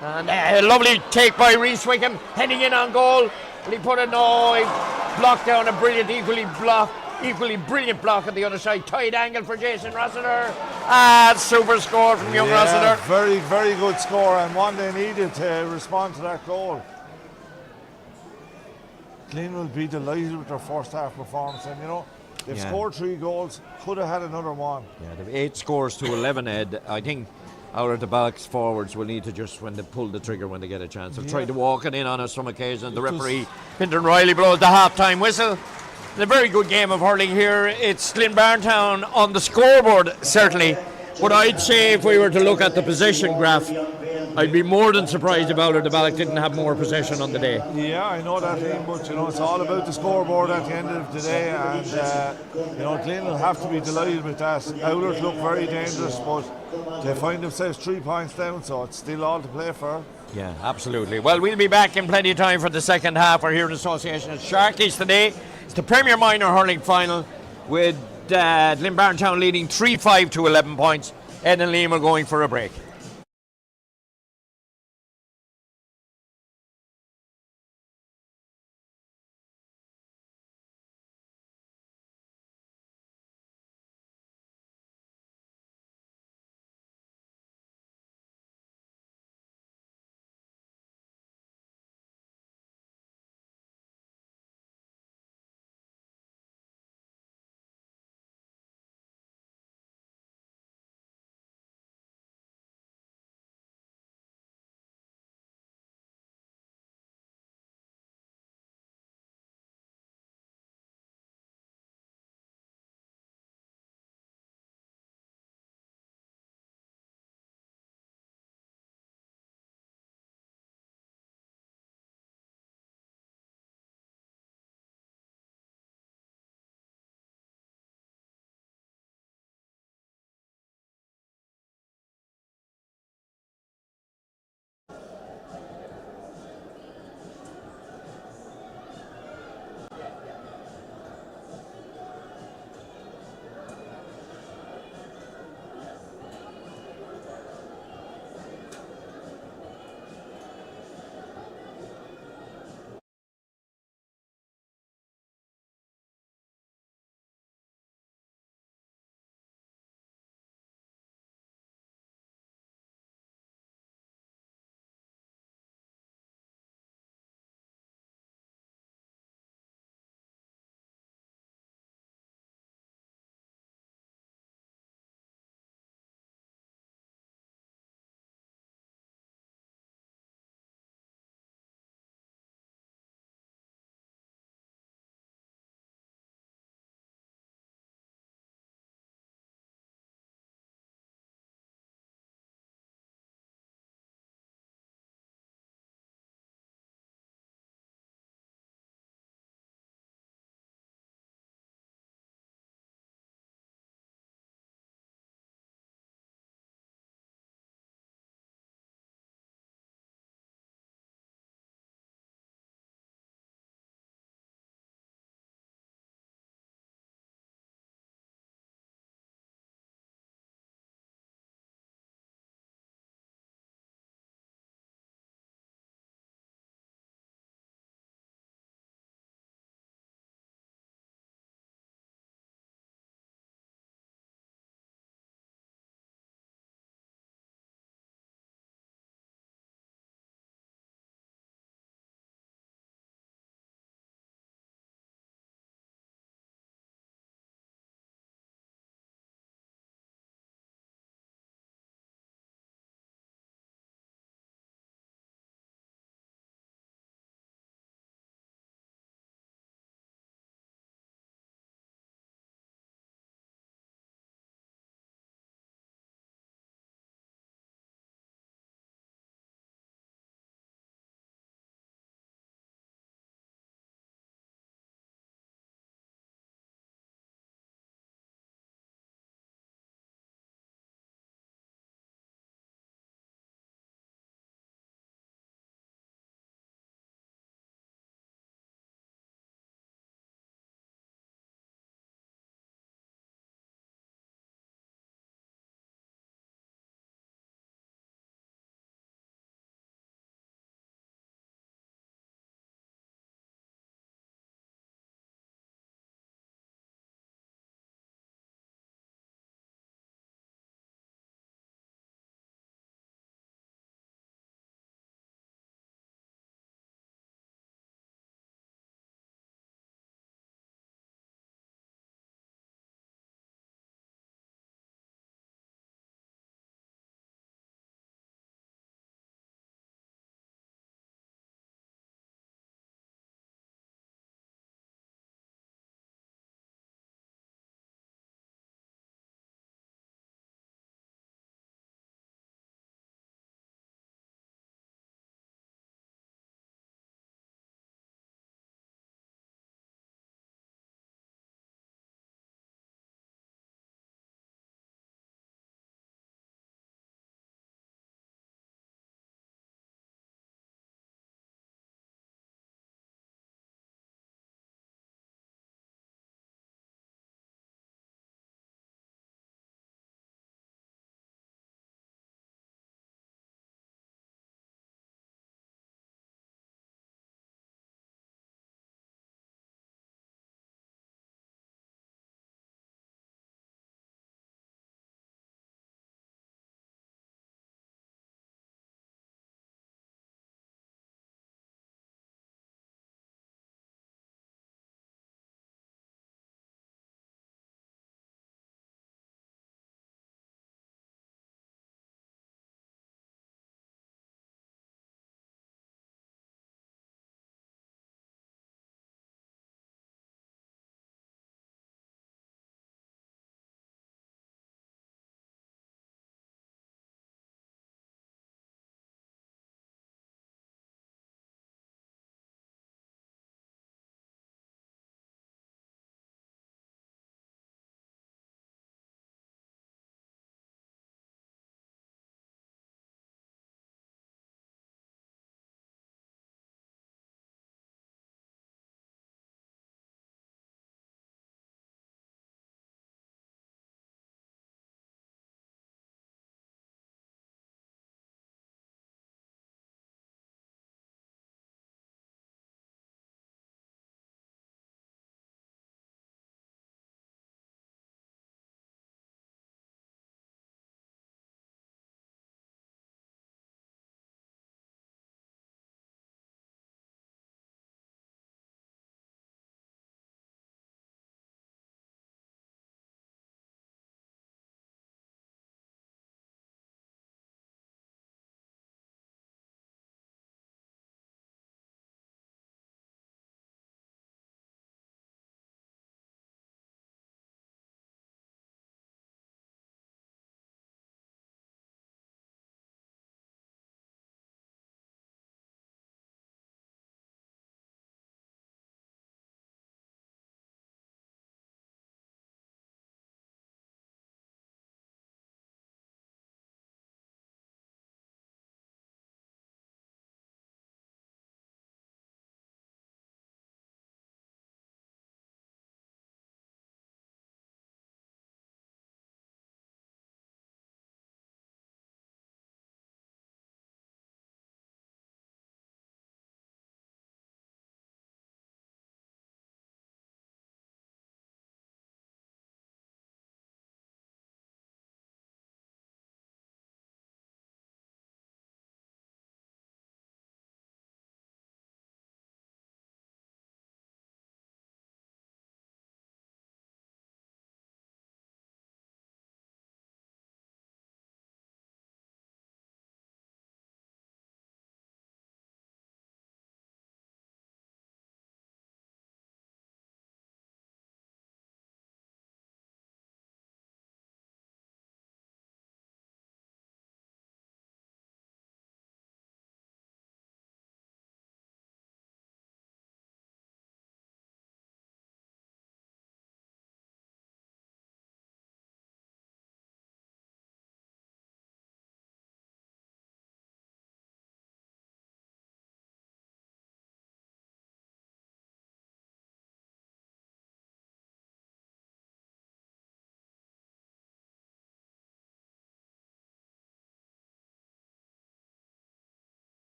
And a lovely take by Rhys Wickham. Heading in on goal. Will he put it? No. He blocked down a brilliant, equally brilliant block on the other side. Tight angle for Jason Rossiter. Super score from young Rossiter. Very, very good score, and one they needed to respond to that goal. Glynn will be delighted with their first half performance, and they've scored 3 goals, could have had another one. Yeah, they've 8 scores to 11, Ed. I think Oulart the Ballagh's forwards will need to just, when they pull the trigger when they get a chance. They've tried to walk it in on us some occasion. The referee, Fintan Riley, blows the half-time whistle. A very good game of hurling here. It's Glynn Barntown on the scoreboard, certainly. But I'd say if we were to look at the possession graph, I'd be more than surprised if Oulart the Ballagh didn't have more possession on the day. Yeah, I know that, Liam, but it's all about the scoreboard at the end of the day, and Glynn will have to be delighted with that. Oulart look very dangerous, but they find themselves 3 points down, so it's still all to play for. Yeah, absolutely. Well, we'll be back in plenty of time for the second half. We're here in association with Sharkies today. It's the Premier Minor Hurling Final with Glynn Barntown leading 3-5 to 11 points. Ed and Liam are going for a break.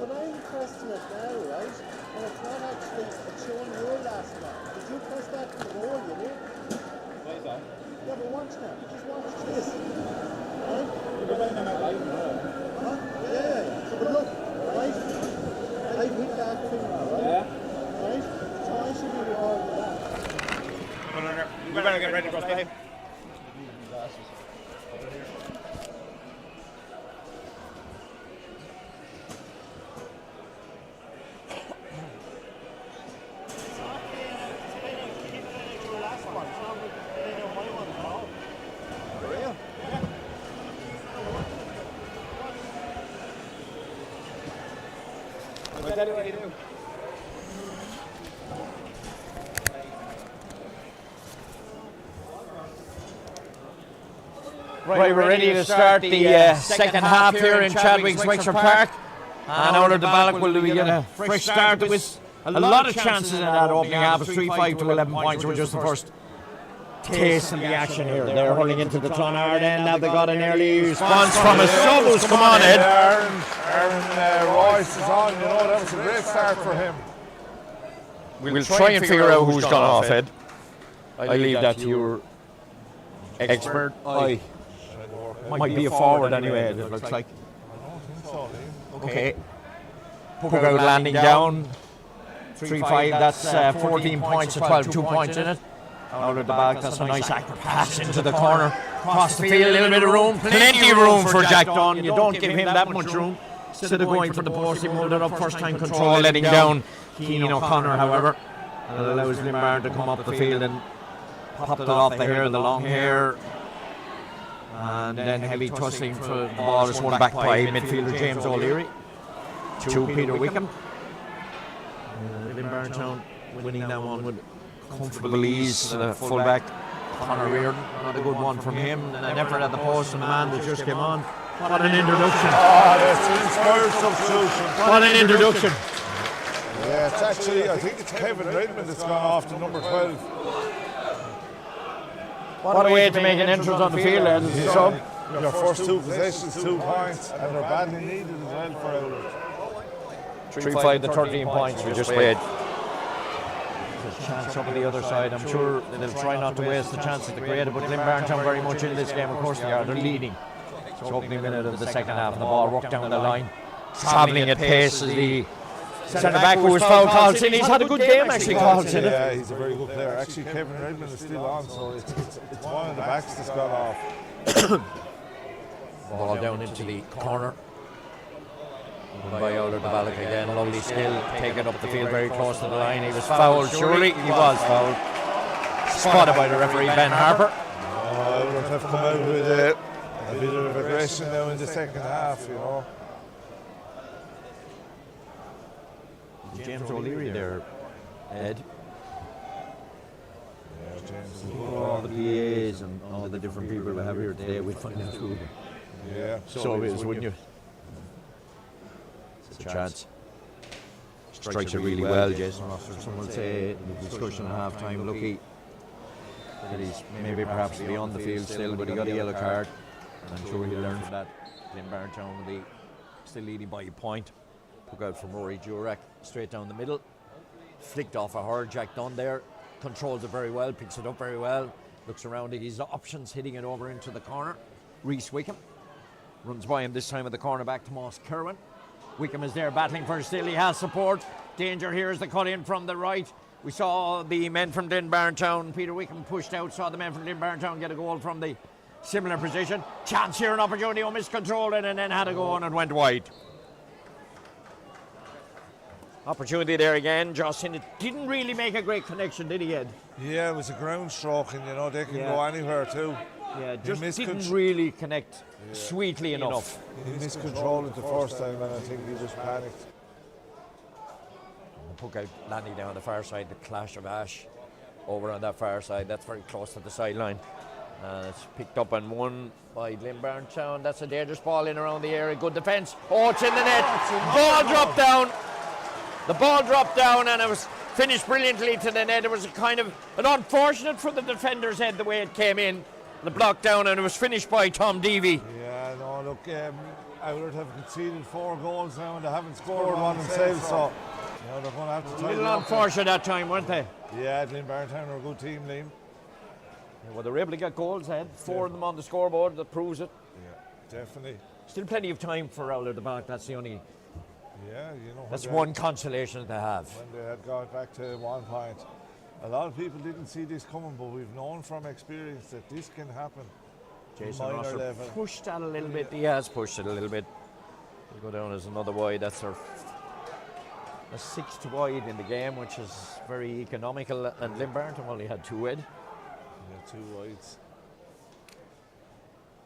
but I'm pressing it now, right? And it's not actually, it's showing your last one. Did you press that to the goal, you know? Why so? Yeah, but watch now. Just watch this. Right? You're playing them out live, no? Huh? Yeah. So, but look, right? I hit that finger, right? Yeah. Right? So I should be recording that. You better get ready to go play. I'll tell you what you do. Right, we're ready to start the second half here in Chadwick's Wexford Park. And Oulart the Ballagh will be getting a fresh start. There was a lot of chances in that opening half. It was 3-5 to 11 points, which was just the first taste of the action here. They're hurling into the Clonard end. Now they got an early response from a Sobels. Come on, Ed. Aaron Royce is on, you know, that was a great start for him. We'll try and figure out who's gone off, Ed. I leave that to your expert eye. Might be a forward anyway, Ed, it looks like. Okay. Puck out landing down. 3-5, that's 14 points to 12, 2 points in it. Out of the back, that's a nice accurate pass into the corner. Across the field, a little bit of room, plenty of room for Jack Dunn. You don't give him that much room. Instead of going for the post, he moved it up, first time control, letting down Keane O'Connor, however. And allows Limbarn to come up the field and popped it off the hair, the long hair. And then heavy tussling for the ball is won back by midfielder James O'Leary to Peter Wickham. Barntown winning that one with comfortable ease. The fullback Conor Reardon, not a good one from him. An effort at the post and the man that just came on. What an introduction! That's an inspired substitution. What an introduction! Yeah, it's actually, I think it's Kevin Redmond that's gone off to number 12. What a way to make an entrance on the field as a sub. Your first two possessions, 2 points, and they're badly needed as well for Oulart. 3-5 to 13 points we just played. There's a chance up on the other side. I'm sure they'll try not to waste the chances they created, but Barntown very much in this game. Of course they are. They're leading. It's opening minute of the second half, and the ball worked down the line, travelling at pace as the centre back who was fouled Carlson. He's had a good game actually, Carlson. Yeah, he's a very good player. Actually, Kevin Redmond is still on, so it's one of the backs that's got off. Ball down into the corner. By Oulart the Ballagh again. Lovely skill, taken up the field very close to the line. He was fouled, surely. He was fouled. Spotted by the referee, Ben Harper. Oulart have come out with a bit of aggression now in the second half, you know. James O'Leary there, Ed. Yeah, James. All the PAs and all the different people we have here today, we'd find out who. Yeah. So it is, wouldn't you? It's a chance. Strikes it really well, Jason Rossiter. Some will say in the discussion at half time, lucky that he's maybe perhaps beyond the field still, but he got a yellow card. And I'm sure he'll learn from that. Barntown will be still leading by a point. Puck out from Rory Jurek, straight down the middle. Flicked off a hard Jack Dunn there. Controls it very well, picks it up very well. Looks around at his options, hitting it over into the corner. Reese Wickham runs by him this time at the corner back to Moss Kerwin. Wickham is there battling for still. He has support. Danger here is the cut in from the right. We saw the men from Barntown. Peter Wickham pushed out, saw the men from Barntown get a goal from the similar position. Chance here, an opportunity, miscontrolled it and then had a go on and went wide. Opportunity there again. Justin, it didn't really make a great connection, did he, Ed? Yeah, it was a ground stroke, and you know they can go anywhere too. Yeah, just didn't really connect sweetly enough. He miscontrolled it the first time, and I think he just panicked. The puck out landing down the far side, the clash of Ash over on that far side. That's very close to the sideline. It's picked up and won by Glynn Barntown. That's a dangerous ball in around the area. Good defence. Oh, it's in the net. Ball dropped down. The ball dropped down and it was finished brilliantly to the net. It was a kind of an unfortunate for the defender's head the way it came in. The block down and it was finished by Tom Deavy. Yeah, no, look, Oulart have conceded 4 goals now and they haven't scored one themselves, so you know, they're going to have to A try. little unfortunate that time, weren't they? Yeah, Glynn Barntown are a good team, Liam. Well, they were able to get goals ahead. 4 of them on the scoreboard, that proves it. Yeah, definitely. Still plenty of time for Oulart the back. That's the only. Yeah, you know. That's one consolation that they have. When they had gone back to 1 point. A lot of people didn't see this coming, but we've known from experience that this can happen. Jason Minor Russell level. pushed that a little bit. He has pushed it a little bit. He'll go down as another wide. That's our 6th wide in the game, which is very economical. And Glynn Barntown only had 2 wide. Yeah, 2 wides.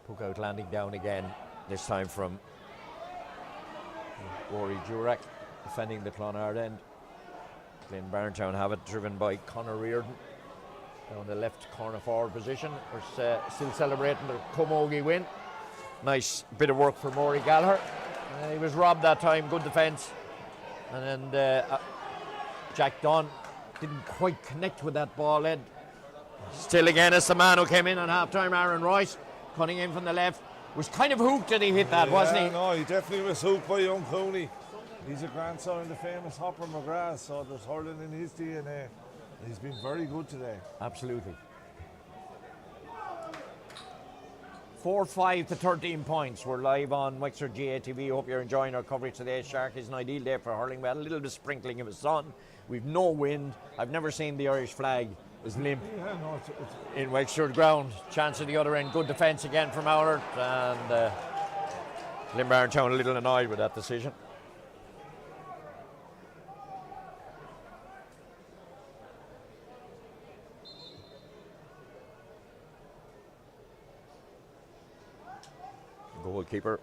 Puck out landing down again. This time from Rory Jurek defending the Clonard end. Glynn Barntown have it, driven by Conor Reardon down the left corner forward position. We're still celebrating the Camogie win. Nice bit of work for Rory Gallagher. He was robbed that time, good defence. And then Jack Dunn didn't quite connect with that ball head. Still again, it's the man who came in on half time, Aaron Royce, cutting in from the left. Was kind of hooked that he hit that, wasn't he? No, he definitely was hooked by young Cooney. He's a grandson of the famous Hopper McGrath, so there's hurling in his DNA. He's been very good today. Absolutely. 4-5 to 13 points. We're live on Wexford GATV. Hope you're enjoying our coverage today. Shark is an ideal day for hurling. We had a little bit of sprinkling of the sun. We've no wind. I've never seen the Irish flag as limp Yeah, no, it's in Wexford ground. Chance at the other end. Good defence again from Oulart. And Glynn Barntown a little annoyed with that decision. Goalkeeper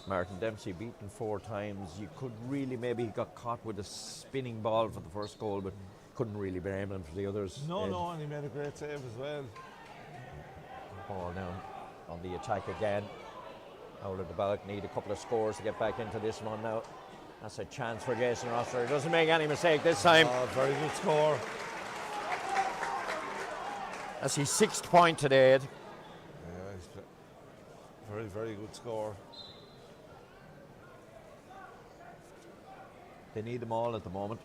Martin Dempsey beaten 4 times. You could really, maybe he got caught with a spinning ball for the first goal, but couldn't really blame him for the others. no, and he made a great save as well. Ball down on the attack again. Out of the Ballagh need a couple of scores to get back into this one now. That's a chance for Jason Rosser. He doesn't make any mistake this time. Very good score. That's his 6th point today, Ed. Yeah, he's very, very good score. They need them all at the moment.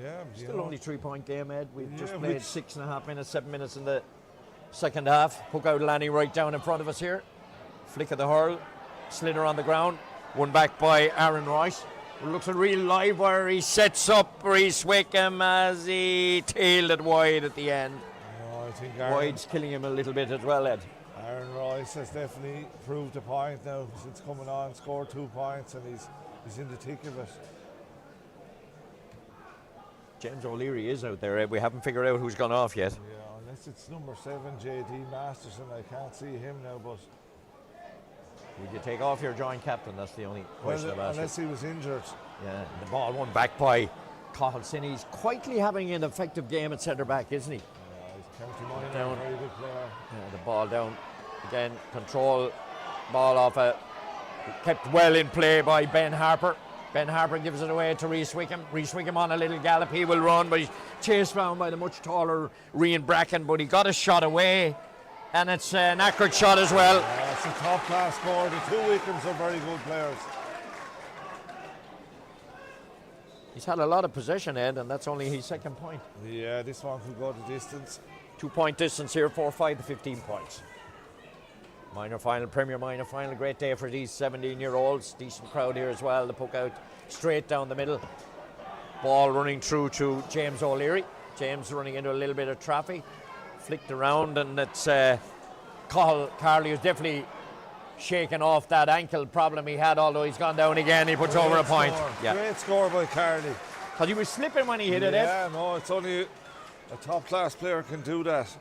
Yeah, Still only 3-point game, Ed. We've just Yeah, played which- 6.5 minutes, 7 minutes in the second half. Puck out landing right down in front of us here. Flick of the hurl, slither on the ground. Won back by Aaron Royce. It looks a real live wire. He sets up Reese Wickham as he tailed it wide at the end. No, I think Wide's killing him a little bit as well, Ed. Aaron Royce has definitely proved a point now since coming on, scored 2 points, and he's in the thick of it. James O'Leary is out there, Ed. We haven't figured out who's gone off yet. Yeah, unless it's number 7, JD Masterson. I can't see him now, but Would you take off your joint captain? That's the only question I've asked. unless he was injured. Yeah, the ball won back by Cahill. He's quietly having an effective game at centre back, isn't he? Yeah, he's County Minor, Down. very good player. Yeah, the ball down again. Control ball off kept well in play by Ben Harper. Ben Harper gives it away to Reese Wickham. Reese Wickham on a little gallop. He will run, but he's chased round by the much taller Rian Bracken. But he got a shot away, and it's an accurate shot as well. It's a top-class score. The 2 Wickhams are very good players. He's had a lot of possession, Ed, and that's only his 2nd point. Yeah, this one could go the distance. 2-point distance here, 4-5 to 15 points. Minor final, Premier Minor final, great day for these 17-year-olds. Decent crowd here as well. The puck out straight down the middle. Ball running through to James O'Leary. James running into a little bit of traffic. Flicked around, and it's Carly who's definitely shaken off that ankle problem he had, although he's gone down again. He puts over a point. Yeah, Great score by Carly. because he was slipping when he hit it, Ed. Yeah, no, it's only a top-class player can do that.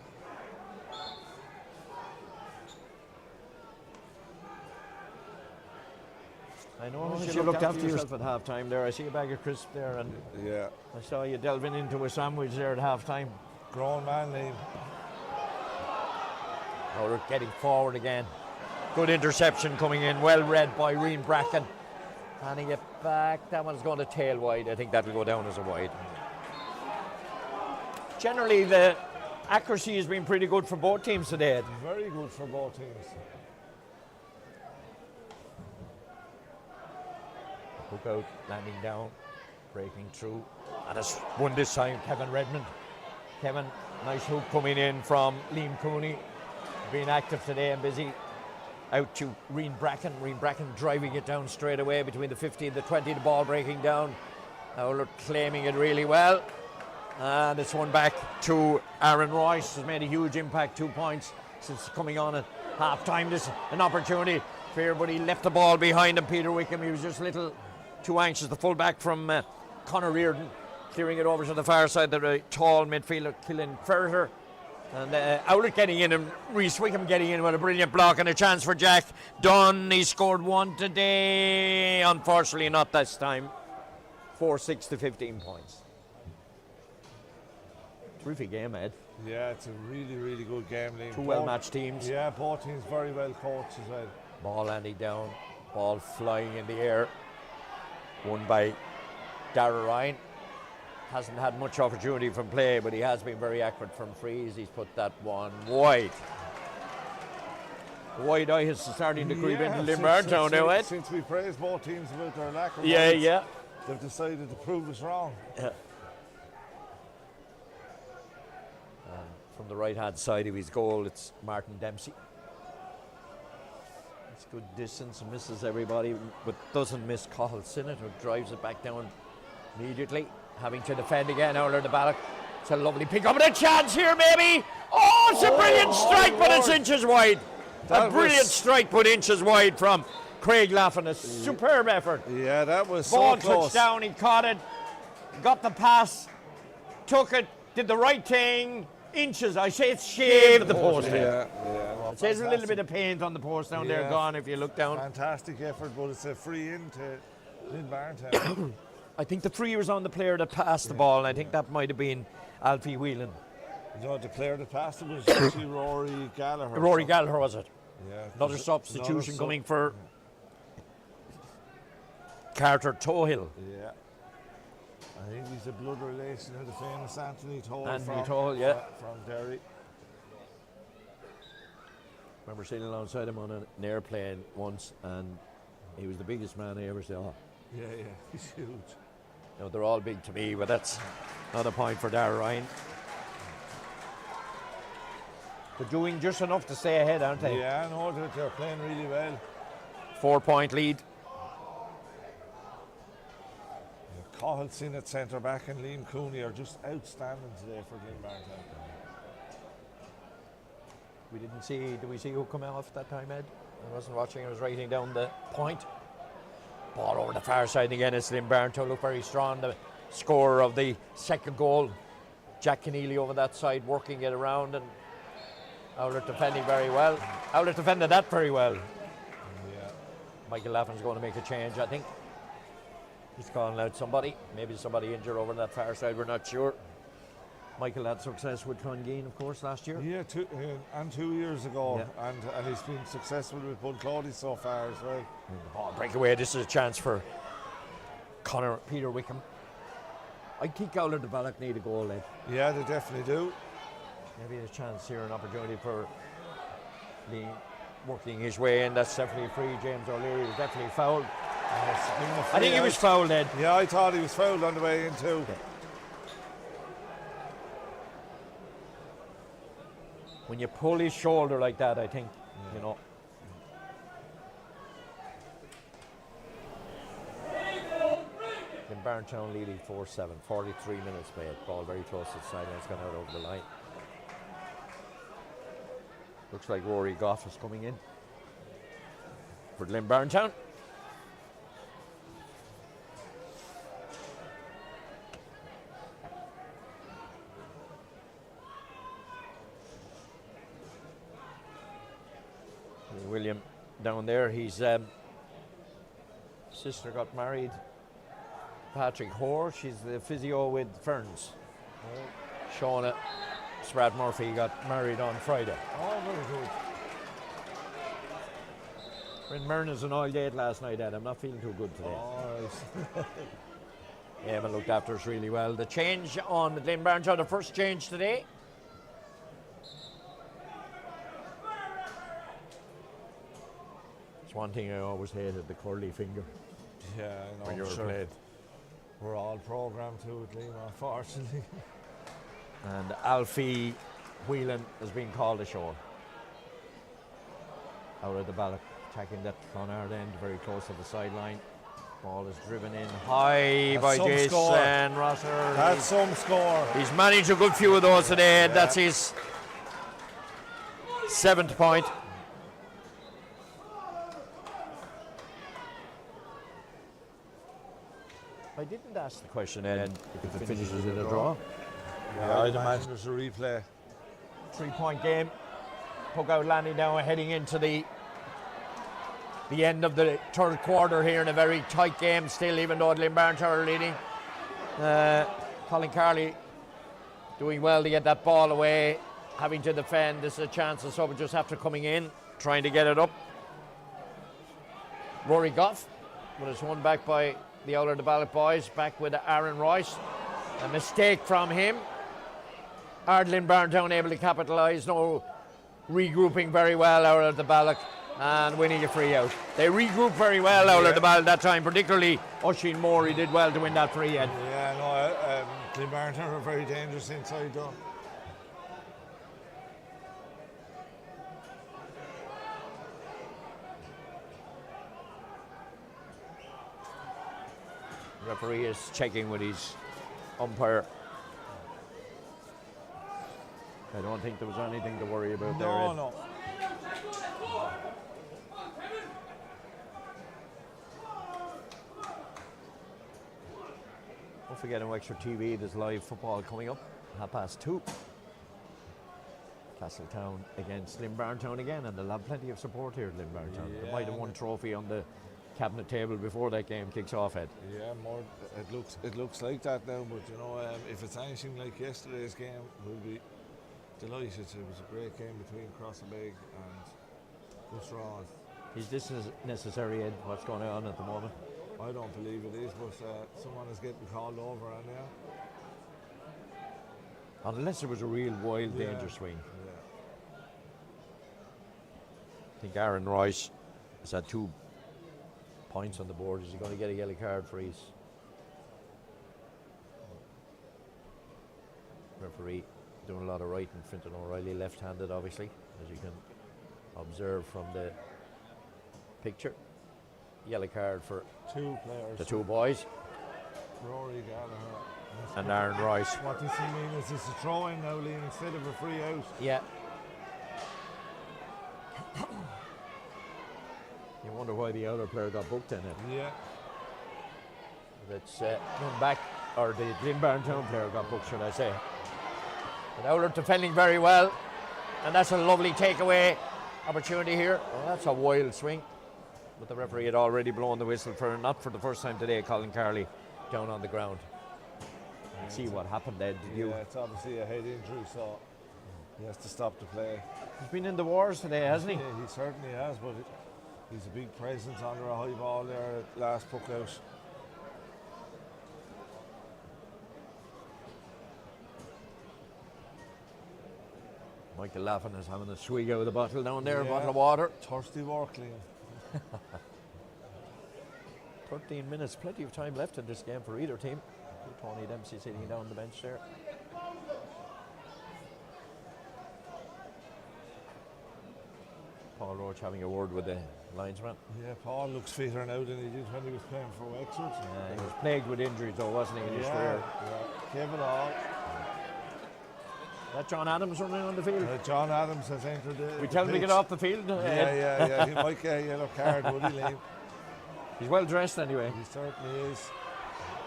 I know you looked after yourself at half time there. I see a bag of crisps there, and Yeah, I saw you delving into a sandwich there at half time. grown man, Liam. Oh, they're getting forward again. Good interception coming in, well read by Rian Bracken. Handing it back. That one's going to tail wide. I think that'll go down as a wide. Generally, the accuracy has been pretty good for both teams today. Very good for both teams. Hook out, landing down, breaking through. And it's won this time, Kevin Redmond. Kevin, nice hook coming in from Liam Cooney. Being active today and busy. Out to Reen Bracken. Reen Bracken driving it down straight away between the 50 and the 20. The ball breaking down. Oulart claiming it really well. And it's one back to Aaron Royce. Has made a huge impact, 2 points since coming on at half time. This is an opportunity for everybody. Left the ball behind him, Peter Wickham. He was just a little too anxious. The full back from Conor Reardon, clearing it over to the far side. The tall midfielder, Killen Ferter. And Oulart getting in, and Rhys Wickham getting in with a brilliant block and a chance for Jack Dunn. He scored one today. Unfortunately, not this time. 4-6 to 15 points. Terrific game, Ed. Yeah, it's a really, really good game, Liam. Two well-matched teams. Yeah, both teams very well coached as well. Ball landing down, ball flying in the air. Won by Darragh Ryan. Hasn't had much opportunity from play, but he has been very accurate from frees. He's put that one wide. The wide eye is starting to creep into Barntown now, Ed. Since we praised both teams about their lack of Yeah. they've decided to prove us wrong. Yeah. From the right-hand side of his goal, it's Martin Dempsey. It's good distance and misses everybody, but doesn't miss Cathal Sinnott, who drives it back down immediately. Having to defend again, Oulart the Ballagh. It's a lovely pick up and a chance here, maybe. Oh, it's a brilliant strike, but it's inches wide. A brilliant strike, but inches wide from Craig Laffin. A superb effort. Yeah, that was Ball so close. touched down, he caught it, got the pass, took it, did the right thing. Inches, I say it's shaved the post there. Yeah. It says a little bit of paint on the post down there, gone if you look down. Fantastic effort, but it's a free in to Barntown. I think the free was on the player that passed the ball, and I think that might have been Alfie Whelan. You know, the player that passed it was actually Rory Gallagher. Rory Gallagher, was it? Yeah. Another substitution coming for Carter Tohill. Yeah. I think he's a blood relation of the famous Anthony Toll. From Derry. Remember sailing alongside him on an airplane once, and he was the biggest man I ever saw. Yeah, he's huge. You know, they're all big to me, but that's not a point for Darragh Ryan. They're doing just enough to stay ahead, aren't they? Yeah, no, they're playing really well. 4-point lead. Cathal Sinnott centre back and Liam Cooney are just outstanding today for Barntown. Did we see who come off that time, Ed? I wasn't watching, I was writing down the point. Ball over the far side again. It's Barntown look very strong. The scorer of the second goal, Jack Keneally over that side, working it around, and Oulart defending very well. Oulart defended that very well. Yeah. Michael Laffin's going to make a change, I think. He's calling out somebody. Maybe somebody injured over that far side, we're not sure. Michael had success with Clongeen, of course, last year. Yeah, 2 years ago, and he's been successful with Bunclody so far as well. Oh, breakaway, this is a chance for Peter Wickham. I think Oulart the Ballagh need a goal, Ed. Yeah, they definitely do. Maybe a chance here, an opportunity for Lee working his way in. That's definitely free. James O'Leary was definitely fouled. I think he was fouled, Ed. Yeah, I thought he was fouled on the way in too. Okay. When you pull his shoulder like that, I think, you know. In Barntown leading 4-7, 43 minutes played. Ball very close to the sideline, it's gone out over the line. Looks like Rory Goff is coming in for Glynn Barntown. William down there, his sister got married. Patrick Hoare, she's the physio with Ferns. Shauna Spratt Murphy got married on Friday. Oh, very good. Bryn Myrna's an all date last night, Ed. I'm not feeling too good today. Oh, right. Emma looked after us really well. The change on Glynn Barntown, the first change today. It's one thing I always hated, the curly finger. Yeah, I know. when you were Sure. played. We're all programmed to it, Liam, unfortunately. And Alfie Whelan has been called ashore. Out of the Ballagh, attacking that Clonard end, very close to the sideline. Ball is driven in high That's by some score. Jason Rosser. That's some score. He's managed a good few of those today, and that's his 7th point. I didn't ask the question, Ed, if it finishes in a draw. Yeah, I'd imagine there's a replay. 3-point game. Puck out landing now, heading into the end of the third quarter here in a very tight game still, even though Glynn Barntown are leading. Colin Carley doing well to get that ball away, having to defend. This is a chance of someone just after coming in, trying to get it up. Rory Goff, but it's won back by the Oulart the Ballagh boys, back with Aaron Royce. A mistake from him. Glynn Barntown able to capitalise, no regrouping very well out of the Ballagh and winning a free out. They regrouped very well out of the Ballagh that time, particularly Oisin Moore. He did well to win that free out. Yeah, no, Glynn Barntown are very dangerous inside though. Referee is checking with his umpire. I don't think there was anything to worry about there. No, Ed. no. Don't forget on Extra TV, there's live football coming up, 2:30. Castletown against Glynn Barntown again, and they'll have plenty of support here at Glynn Barntown. They Yeah, might have one trophy on the cabinet table before that game kicks off, Ed. Yeah, more. It looks like that now, but you know, if it's anything like yesterday's game, we'll be delighted. It was a great game between Crossabeg and Bustrawn. Is this necessary, Ed, what's going on at the moment? I don't believe it is, but someone is getting called over on there. Unless it was a real wild danger swing. Yeah. I think Aaron Royce has had 2 points on the board. Is he going to get a yellow card for his referee? Doing a lot of right in Fintan O'Reilly, left-handed obviously, as you can observe from the picture. Yellow card for 2 players. the 2 boys Rory Gallagher. and Aaron Royce. What does he mean? Is this a throw-in now, Liam, instead of a free out? Yeah. You wonder why the other player got booked in it. Yeah. That's come back, or the Glynn Barntown player got booked, should I say. But Oulart defending very well, and that's a lovely takeaway opportunity here. Well, that's a wild swing, but the referee had already blown the whistle for, not for the first time today, Colin Carley down on the ground. See what happened there, did you? Yeah, it's obviously a head injury, so he has to stop the play. He's been in the wars today, hasn't he? Yeah, he certainly has, but he's a big presence under a high ball there at last puck out. Michael Laffin is having a swig out of the bottle down there, a Yeah. bottle of water. Thirsty work, Liam. 13 minutes, plenty of time left in this game for either team. Tony Dempsey sitting down the bench there. Paul Roach having a word with the linesman. Yeah, Paul looks fitter now than he did when he was playing for Wexford. He was plagued with injuries though, wasn't he, in his career? Gave it all. That John Adams running on the field. John Adams has entered the We tell him to pitch. get off the field. Yeah. He might get a yellow card, would he, Liam? He's well dressed anyway. He certainly is.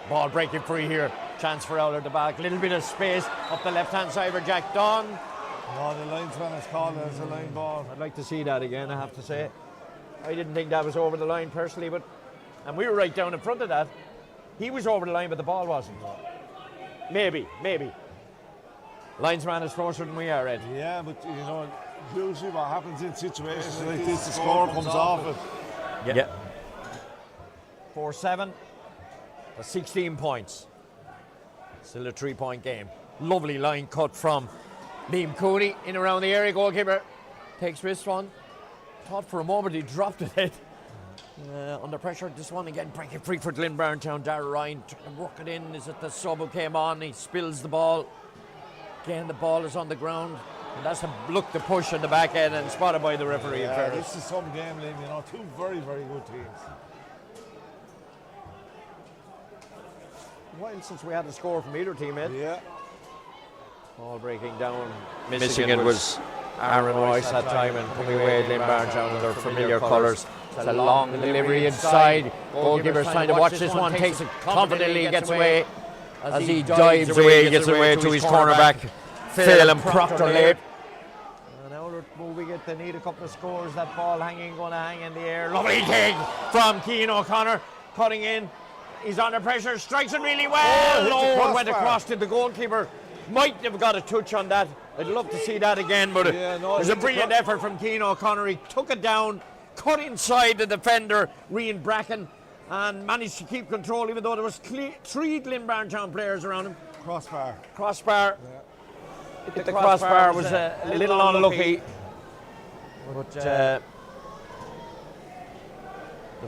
Ball breaking free here. Chance for Oulart the back. Little bit of space up the left hand side for Jack Dunn. No, the linesman has called it as a line ball. I'd like to see that again, I have to say. I didn't think that was over the line personally, and we were right down in front of that. He was over the line, but the ball wasn't. Maybe. Linesman is closer than we are, Ed. Yeah, but you know, usually what happens in situations like this, the score comes off it. Yeah. 4-7. That's 16 points. Still a 3-point game. Lovely line cut from Liam Cooney in around the area. Goalkeeper takes this one. Thought for a moment he dropped it. Under pressure, this one again, breaking free for Glynn Barntown. Darragh Ryan trying to work it in. Is it the sub who came on? He spills the ball. Again, the ball is on the ground. And that's a look to push on the back end and spotted by the referee. In fairness. This is some game, Liam, you know, two very, very good teams. A while since we had a score from either team, Ed. Yeah. Ball breaking down. Missing it was Aaron Royce that time, and coming away Glynn Barntown in their familiar colours. It's a long delivery inside. Goalkeeper's trying to watch this one, takes it confidently, gets away. As he dives away, he gets away to his cornerback, Phil and Proctor late. And now they're moving it, they need a couple of scores. That ball going to hang in the air. Lovely dig from Cian O'Connor, cutting in. He's under pressure, strikes it really well. Oh, went across to the goalkeeper. Might have got a touch on that. I'd love to see that again, but it was a brilliant effort from Cian O'Connor. He took it down, cut inside the defender, Rian Bracken, and managed to keep control, even though there was three Glynn Barntown players around him. Crossbar. Hit the crossbar, was a little unlucky. But the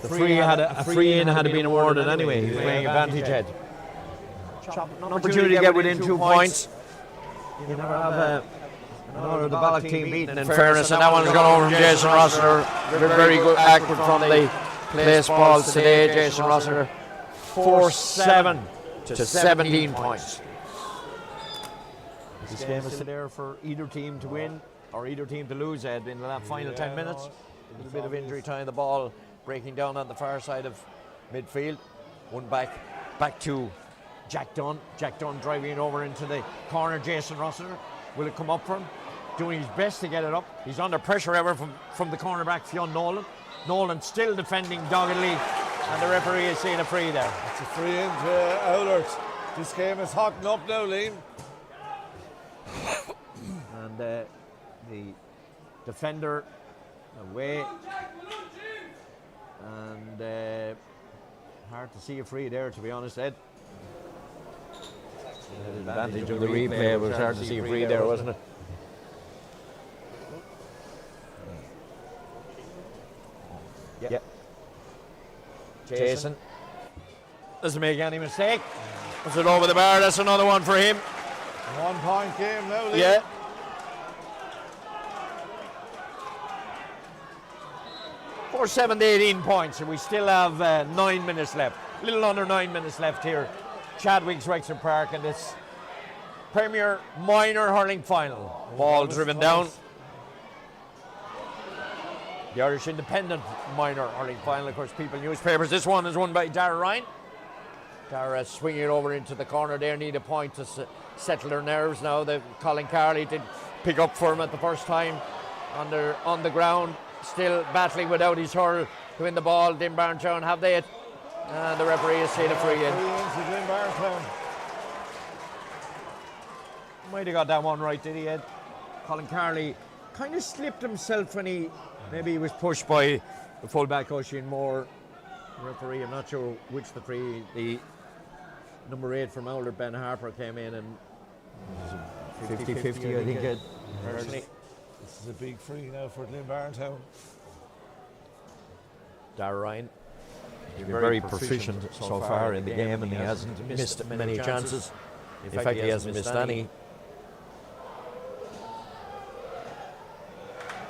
free in had been awarded anyway. He was playing advantage head. An opportunity to get within 2 points. You never have another the Ballagh team beaten, in fairness, and that one's gone over from Jason Rossiter. Very good, accurate from the place balls today. Jason Rossiter, 4-7 to 17 points. This game is there for either team to win or either team to lose, Ed, in the final 10 minutes. A little bit of injury time, the ball breaking down on the far side of midfield. One back to Jack Dunn. Jack Dunn driving over into the corner. Jason Rossiter, will it come up for him? Doing his best to get it up. He's under pressure ever from the cornerback, Fionn Nolan. Nolan still defending doggedly, and the referee is seeing a free there. It's a free into Oulart. This game is hotting up now, Liam. And the defender away. And hard to see a free there, to be honest, Ed. The advantage of the replay, it was hard to see a free there, wasn't it? Yeah. Jason doesn't make any mistake. Puts it over the bar. That's another one for him. 1 point game now, Liam. Yeah. For 7 to 18 points, and we still have 9 minutes left. A little under 9 minutes left here. Chadwick's Wexford Park in this Premier Minor Hurling Final. Ball driven down. The Irish Independent Minor Hurling Final, of course, People newspapers. This one is won by Darragh Ryan. Darragh swinging it over into the corner there, need a point to settle their nerves now. Colin Carley did pick up for him at the first time on the ground. Still battling without his hurl to win the ball. Glynn Barntown, have they it? And the referee has seen a free in. Glynn Barntown. Might have got that one right, did he, Ed? Colin Carley kind of slipped himself when he was pushed by the fullback Oisin Moore. Referee, I'm not sure which the number 8 from Oulart, Ben Harper, came in and 50-50, I think, Ed. Personally. This is a big free now for Glynn Barntown. Darragh Ryan, very proficient so far in the game, and he hasn't missed many chances. In fact, he hasn't missed any.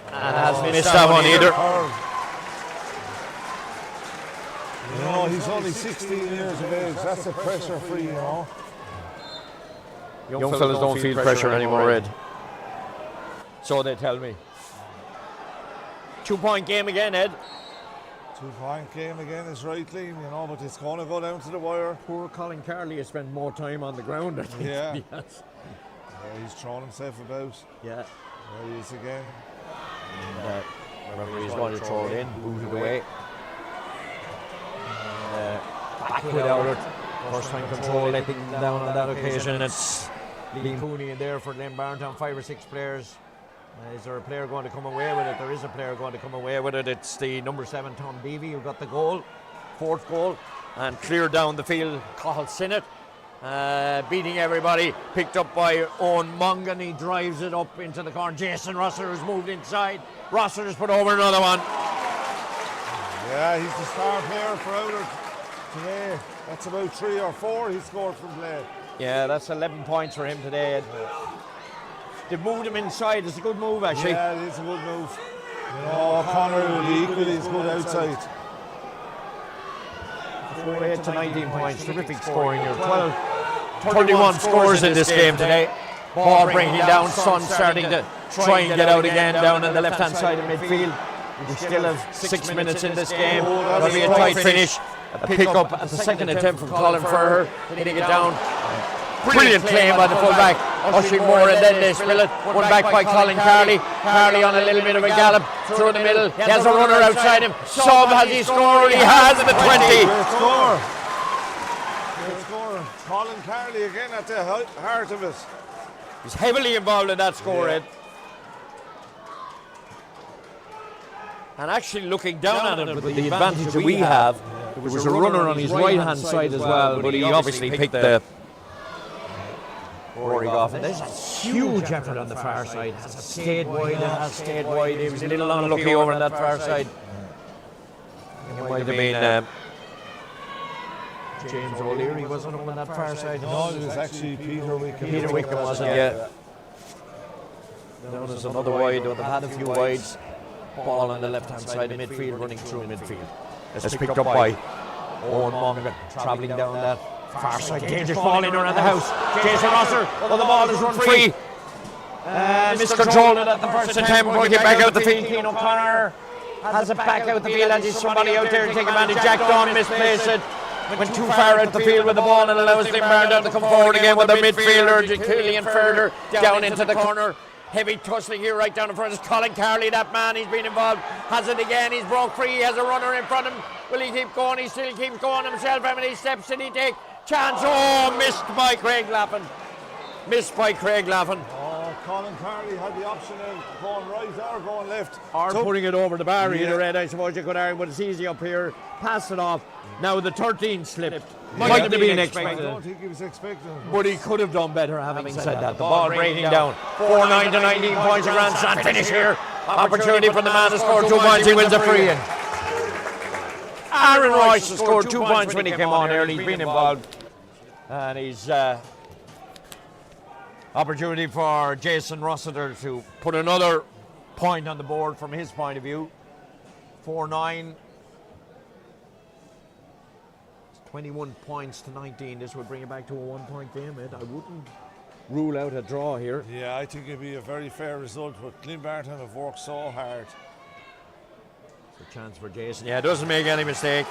And hasn't missed that one either. You know, he's only 16 years of age. That's a pressure free, you know. Young fellas don't feel pressure anymore, Ed. So they tell me. 2 point game again, Ed. 2 point game again is right, Liam, you know, but it's going to go down to the wire. Poor Colin Carley has spent more time on the ground, I think. Yeah. Yes. Yeah, he's thrown himself about. Yeah. There he is again. And, referee's going to throw it in, booted away. Back with Oulart. First time control, letting them down on that occasion. It's Liam Cooney in there for Glynn Barntown, 5 or 6 players. Is there a player going to come away with it? There is a player going to come away with it. It's the number 7, Tom Beavy, who got the goal, 4th goal, and cleared down the field. Cathal Sinnott beating everybody, picked up by Owen Mongan. He drives it up into the corner. Jason Rossiter has moved inside. Rossiter's put over another one. Yeah, he's the star player for Oulart today. That's about 3 or 4 he scored from play. Yeah, that's 11 points for him today. Ed. They've moved him inside. It's a good move, actually. Yeah, it is a good move. You know, Connor will be equally as good outside. 48 to 19 points. Terrific scoring here. 31 scores in this game today. Ball breaking down. Son starting to try and get out again down on the left-hand side of midfield. We still have 6 minutes in this game. It'll be a tight finish. A pick-up at the second attempt from Colin Ferrer. Hitting it down. Brilliant claim by the full-back. Oisin Moore and then they spill it. One back by Colin Carley. Carley on a little bit of a gallop through the middle. He has a runner outside him. Sub, has he scored? He has in the 20. Great score. Great score. Colin Carley again at the heart of it. He's heavily involved in that score, Ed. And actually looking down at him, but the advantage that we have, there was a runner on his right-hand side as well, but he obviously picked the boring off. And there's a huge effort on the far side. It has stayed wide, it has stayed wide. He was a little unlucky over on that far side. It might have been James O'Leary, wasn't it, on that far side? No, it was actually Peter Wickham. Peter Wickham, wasn't it? Yeah. Down as another wide, they've had a few wides. Ball on the left-hand side of midfield, running through midfield. It's picked up by Owen Mongan, travelling down that far side. Dangerous ball in around the house. Jason Rosser, the ball is run free. Miscontrolled it at the first attempt. We'll get back out the field. Keane O'Connor has it back out the field, and there's somebody out there to take advantage. Jack Dunn misplaced it. Went too far out the field with the ball and allows Glynn Barntown to come forward again with the midfielder, Killian further down into the corner. Heavy tussling here right down in front. It's Colin Carley, that man, he's been involved. Has it again, he's broke free, he has a runner in front of him. Will he keep going? He still keeps going himself. How many steps did he take? Chance, oh, missed by Craig Laffin. Missed by Craig Laffin. Oh, Colin Carley had the option of going right or going left. Or putting it over the bar either end, I suppose you could argue, but it's easy up here. Pass it off. Now the 13 slipped. Might have been expected. I don't think he was expecting it. But he could have done better, having said that. The ball breaking down. 4-9 to 19 points. A grand slam finish here. Opportunity for the man to score 2 points. He wins a free in. Aaron Royce scored 2 points when he came on early. He's been involved. And he's opportunity for Jason Rossiter to put another point on the board from his point of view. 4-9. 21 points to 19. This would bring it back to a 1-point game, Ed. I wouldn't rule out a draw here. Yeah, I think it'd be a very fair result, but Glynn Barntown have worked so hard. It's a chance for Jason. Yeah, doesn't make any mistake.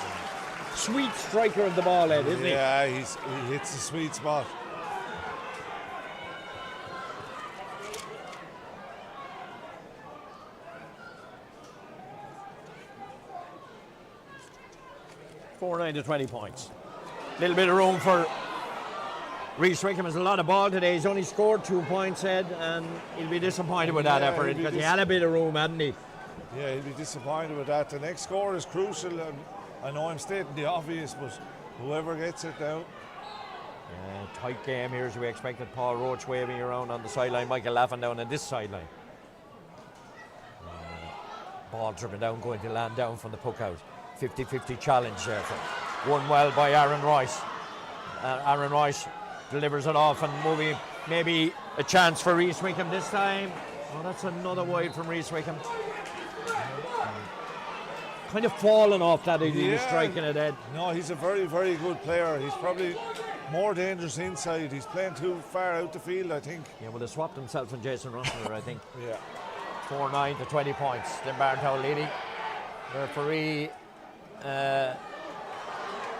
Sweet striker of the ball, Ed, isn't he? Yeah, he hits the sweet spot. $4-9 to 20 points. Little bit of room for Rhys Wickham. Has a lot of ball today. He's only scored 2 points, Ed, and he'll be disappointed with that effort because he had a bit of room, hadn't he? Yeah, he'll be disappointed with that. The next score is crucial, and I know I'm stating the obvious, but whoever gets it now. Yeah, tight game here as we expected. Paul Roach waving around on the sideline. Michael Laffin down on this sideline. Ball driven down, going to land down from the puck out. 50-50 challenge there. Won well by Aaron Royce. Aaron Royce delivers it off and maybe a chance for Rhys Wickham this time. Oh, that's another wide from Rhys Wickham. Kind of fallen off that he was striking it, Ed. No, he's a very, very good player. He's probably more dangerous inside. He's playing too far out the field, I think. Yeah, well, they swapped himself and Jason Rossiter, I think. Yeah. 4-9 to 20 points. Glynn Barntown leading. Referee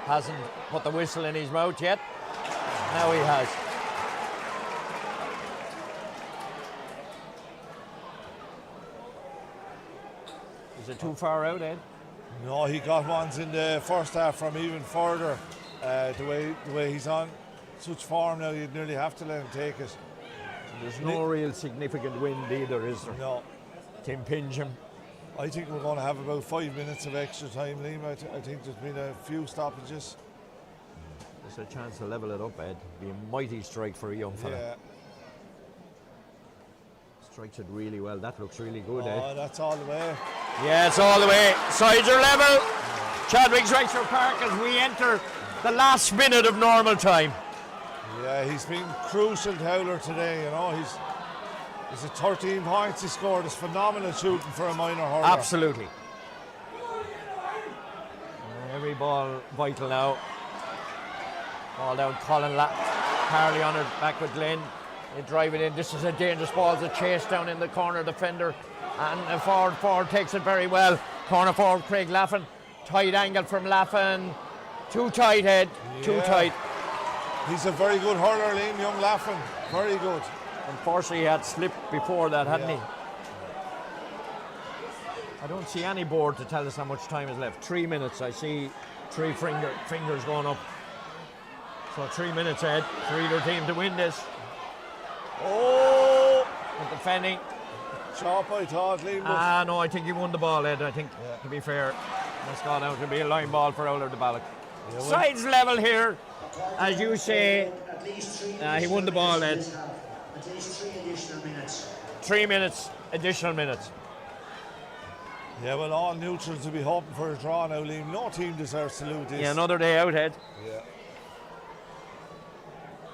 hasn't put the whistle in his mouth yet. Now he has. Is it too far out, Ed? No, he got ones in the first half from even further. The way he's on such form now, you'd nearly have to let him take it. There's no real significant wind either, is there? No. To impinge him. I think we're going to have about 5 minutes of extra time, Liam. I think there's been a few stoppages. There's a chance to level it up, Ed. Be a mighty strike for a young fella. Yeah. Strikes it really well. That looks really good, Ed. Oh, that's all the way. Yeah, it's all the way. Sides are level. Chadwick's Rexford Park as we enter the last minute of normal time. Yeah, he's been crucial to Oulart today, you know. He's at 13 points he scored. It's phenomenal shooting for a minor hurler. Absolutely. Every ball vital now. Ball down, Carley on it, back with Glynn. They drive it in. This is a dangerous ball. It's a chase down in the corner defender. And the forward takes it very well. Corner forward, Craig Laffin. Tight angle from Laffin. Too tight, Ed. Too tight. He's a very good hurler, Liam, young Laffin. Very good. Unfortunately, he had slipped before that, hadn't he? I don't see any board to tell us how much time is left. 3 minutes. I see three fingers going up. So 3 minutes, Ed, for either team to win this. Oh! And defending. Chop, I thought, Liam. No, I think he won the ball, Ed. I think, to be fair, that's gone out to be a line ball for Oulart de Ballagh. Yeah, sides level here, as you say. He won the ball, Ed. At least 3 additional minutes. 3 minutes, additional minutes. Yeah, well, all neutrals will be hoping for a draw now, Liam. No team deserves to lose this. Yeah, another day out, Ed. Yeah.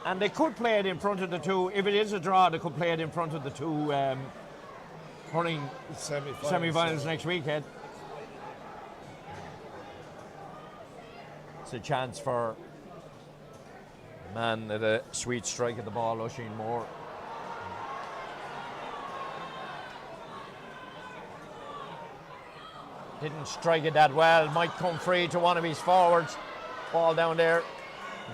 And they could play it in front of the two. If it is a draw, they could play it in front of the two hurling semi-finals next week, Ed. It's a chance for a man at a sweet strike at the ball, Oisin Moore. Didn't strike it that well. Might come free to one of his forwards. Ball down there.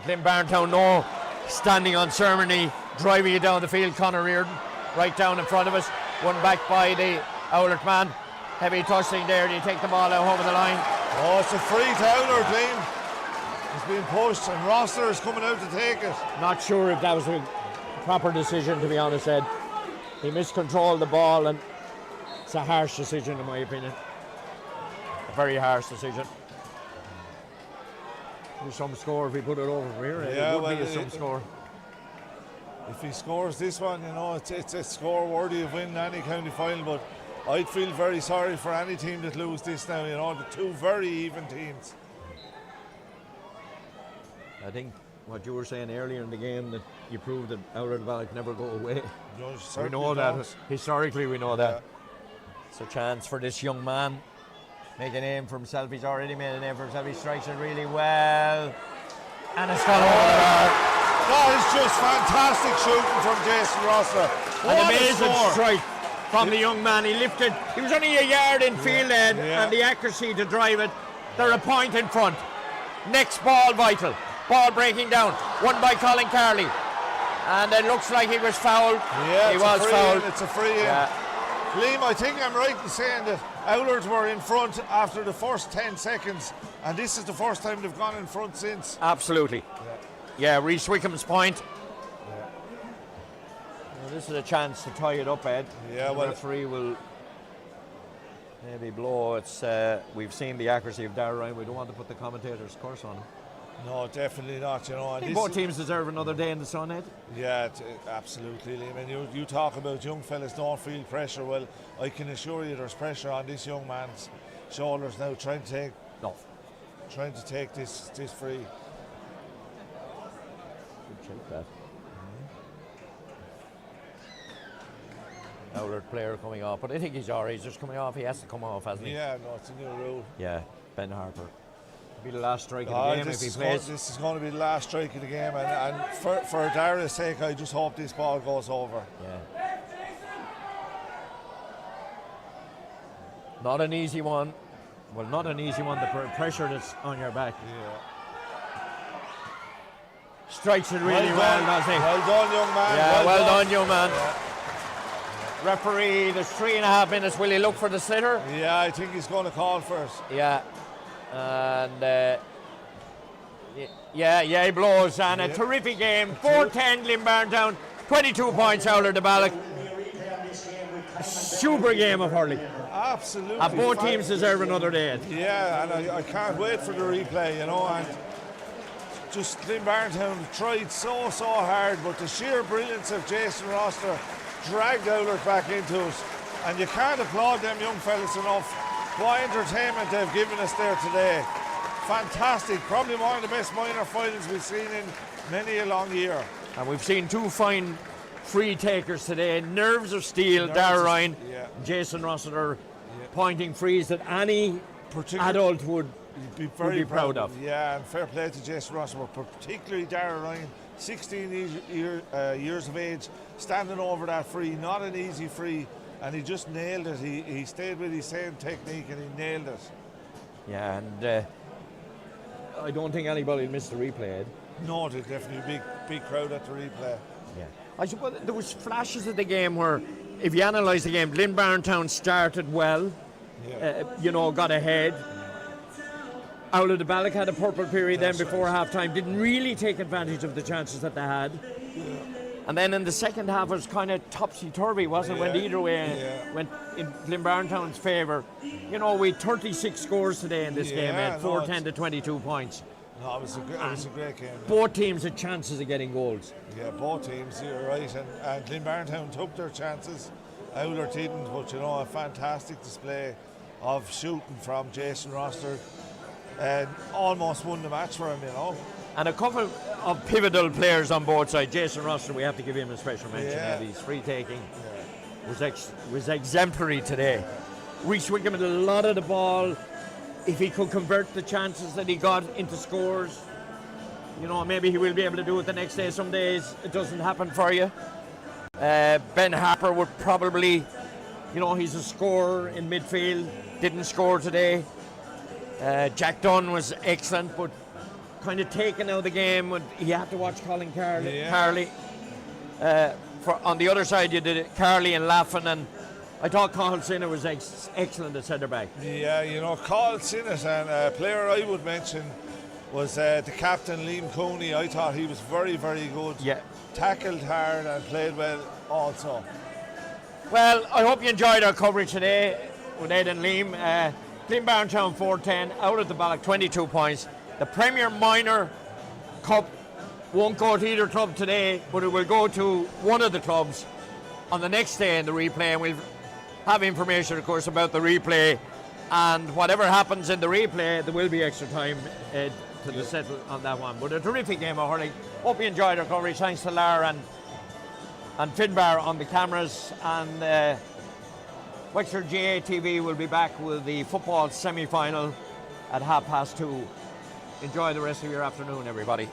Glynn Barntown, no. Standing on ceremony, driving it down the field. Conor Reardon, right down in front of us. One back by the Oulart man. Heavy tussling there. Do you take the ball out over the line? Oh, it's a free to Oulart, Liam. It's being pushed, and Rossler is coming out to take it. Not sure if that was a proper decision, to be honest, Ed. He miscontrolled the ball, and it's a harsh decision, in my opinion. A very harsh decision. There's some score if he put it over from here. Yeah, it would be some score. If he scores this one, you know, it's a score worthy of winning any county final, but I'd feel very sorry for any team that lose this now, you know, the two very even teams. I think what you were saying earlier in the game, that you proved that Oulart de Ballagh never go away. No, we know that. Historically, we know that. It's a chance for this young man. Make a name for himself. He's already made a name for himself. He strikes it really well. And it's gone over the bar. That is just fantastic shooting from Jason Rossler. An amazing strike from the young man. He lifted. He was only a yard in field end, and the accuracy to drive it. They're a point in front. Next ball vital. Ball breaking down. Won by Colin Carley. And it looks like he was fouled. Yeah, he was fouled. It's a free in. Yeah. Liam, I think I'm right in saying that Oulart were in front after the first 10 seconds, and this is the first time they've gone in front since. Absolutely. Yeah, Rhys Wickham's point. Well, this is a chance to tie it up, Ed. Yeah, the referee will maybe blow. It's we've seen the accuracy of Darragh Ryan. We don't want to put the commentator's curse on him. No, definitely not. You know, I think both teams deserve another day in the sun, Ed. Yeah, absolutely, Liam. And you talk about young fellas don't feel pressure. Well, I can assure you, there's pressure on this young man's shoulders now, trying to take this free. Good check that. Oulart player coming off, but I think he's alright. He's just coming off. He has to come off, hasn't he? Yeah, no, it's a new rule. Yeah, Ben Harper. Be the last strike of the game if he plays. This is going to be the last strike of the game, and for Darragh's sake, I just hope this ball goes over. Yeah. Not an easy one. Well, not an easy one. The pressure that's on your back. Yeah. Strikes it really well, doesn't he? Well done, young man. Yeah, well done, young man. Yeah. Referee, there's 3.5 minutes. Will he look for the sitter? Yeah, I think he's going to call for it. Yeah. And he blows, and a terrific game. 4-10 Glynn Barntown, 22 points Oulart de Ballagh. Super game of hurling. Absolutely. And both teams deserve another day. Yeah, and I can't wait for the replay, you know. And just Glynn Barntown tried so hard, but the sheer brilliance of Jason Rossler dragged Oulart back into it. And you can't applaud them young fellas enough. What entertainment they've given us there today. fantastic. Probably one of the best minor finals we've seen in many a long year. And we've seen two fine free takers today. Nerves of steel, Darragh Ryan, Jason Rossiter, pointing frees that any adult would be very proud of. Yeah, and fair play to Jason Rossiter, but particularly Darragh Ryan, 16 years of age, standing over that free, not an easy free, and he just nailed it. He stayed with his same technique and he nailed it. Yeah, and I don't think anybody missed the replay, Ed. No, there's definitely a big crowd at the replay. Yeah, I suppose there was flashes of the game where, if you analyse the game, Glynn Barntown started well, got ahead. Oulart Ballagh had a purple period then before half-time, didn't really take advantage of the chances that they had. And then in the second half it was kind of topsy-turvy, wasn't it? Went either way, went in Glynn Barntown's favour. You know, we had 36 scores today in this game, Ed, 4-10 to 22 points. No, it was a great game. Both teams had chances of getting goals. Yeah, both teams, you're right. And Glynn Barntown took their chances. Oulart didn't, but a fantastic display of shooting from Jason Rossiter. And almost won the match for him, And a couple of pivotal players on both sides. Jason Rossiter, we have to give him a special mention. His free taking was exemplary today. Reece Wickham had a lot of the ball. If he could convert the chances that he got into scores, maybe he will be able to do it the next day. Some days it doesn't happen for you. Ben Harper would probably, he's a scorer in midfield, didn't score today. Jack Dunn was excellent, but kind of taken out of the game when he had to watch Colin Carley. On the other side, you did Carley and Laffin, and I thought Cathal Sinnott was excellent at centre back. Yeah, Cathal Sinnott, and a player I would mention was the captain, Liam Cooney. I thought he was very, very good. Yeah. Tackled hard and played well also. Well, I hope you enjoyed our coverage today with Ed and Liam. Glynn Barntown 4-10, Oulart Ballagh 22 points. The Premier Minor Cup won't go to either club today, but it will go to one of the clubs on the next day in the replay, and we'll have information, of course, about the replay, and whatever happens in the replay, there will be extra time to settle on that one. But a terrific game of hurling. Hope you enjoyed our coverage. Thanks to Lara and Finbar on the cameras, and Wexford GA TV will be back with the football semi-final at 2:30. Enjoy the rest of your afternoon, everybody.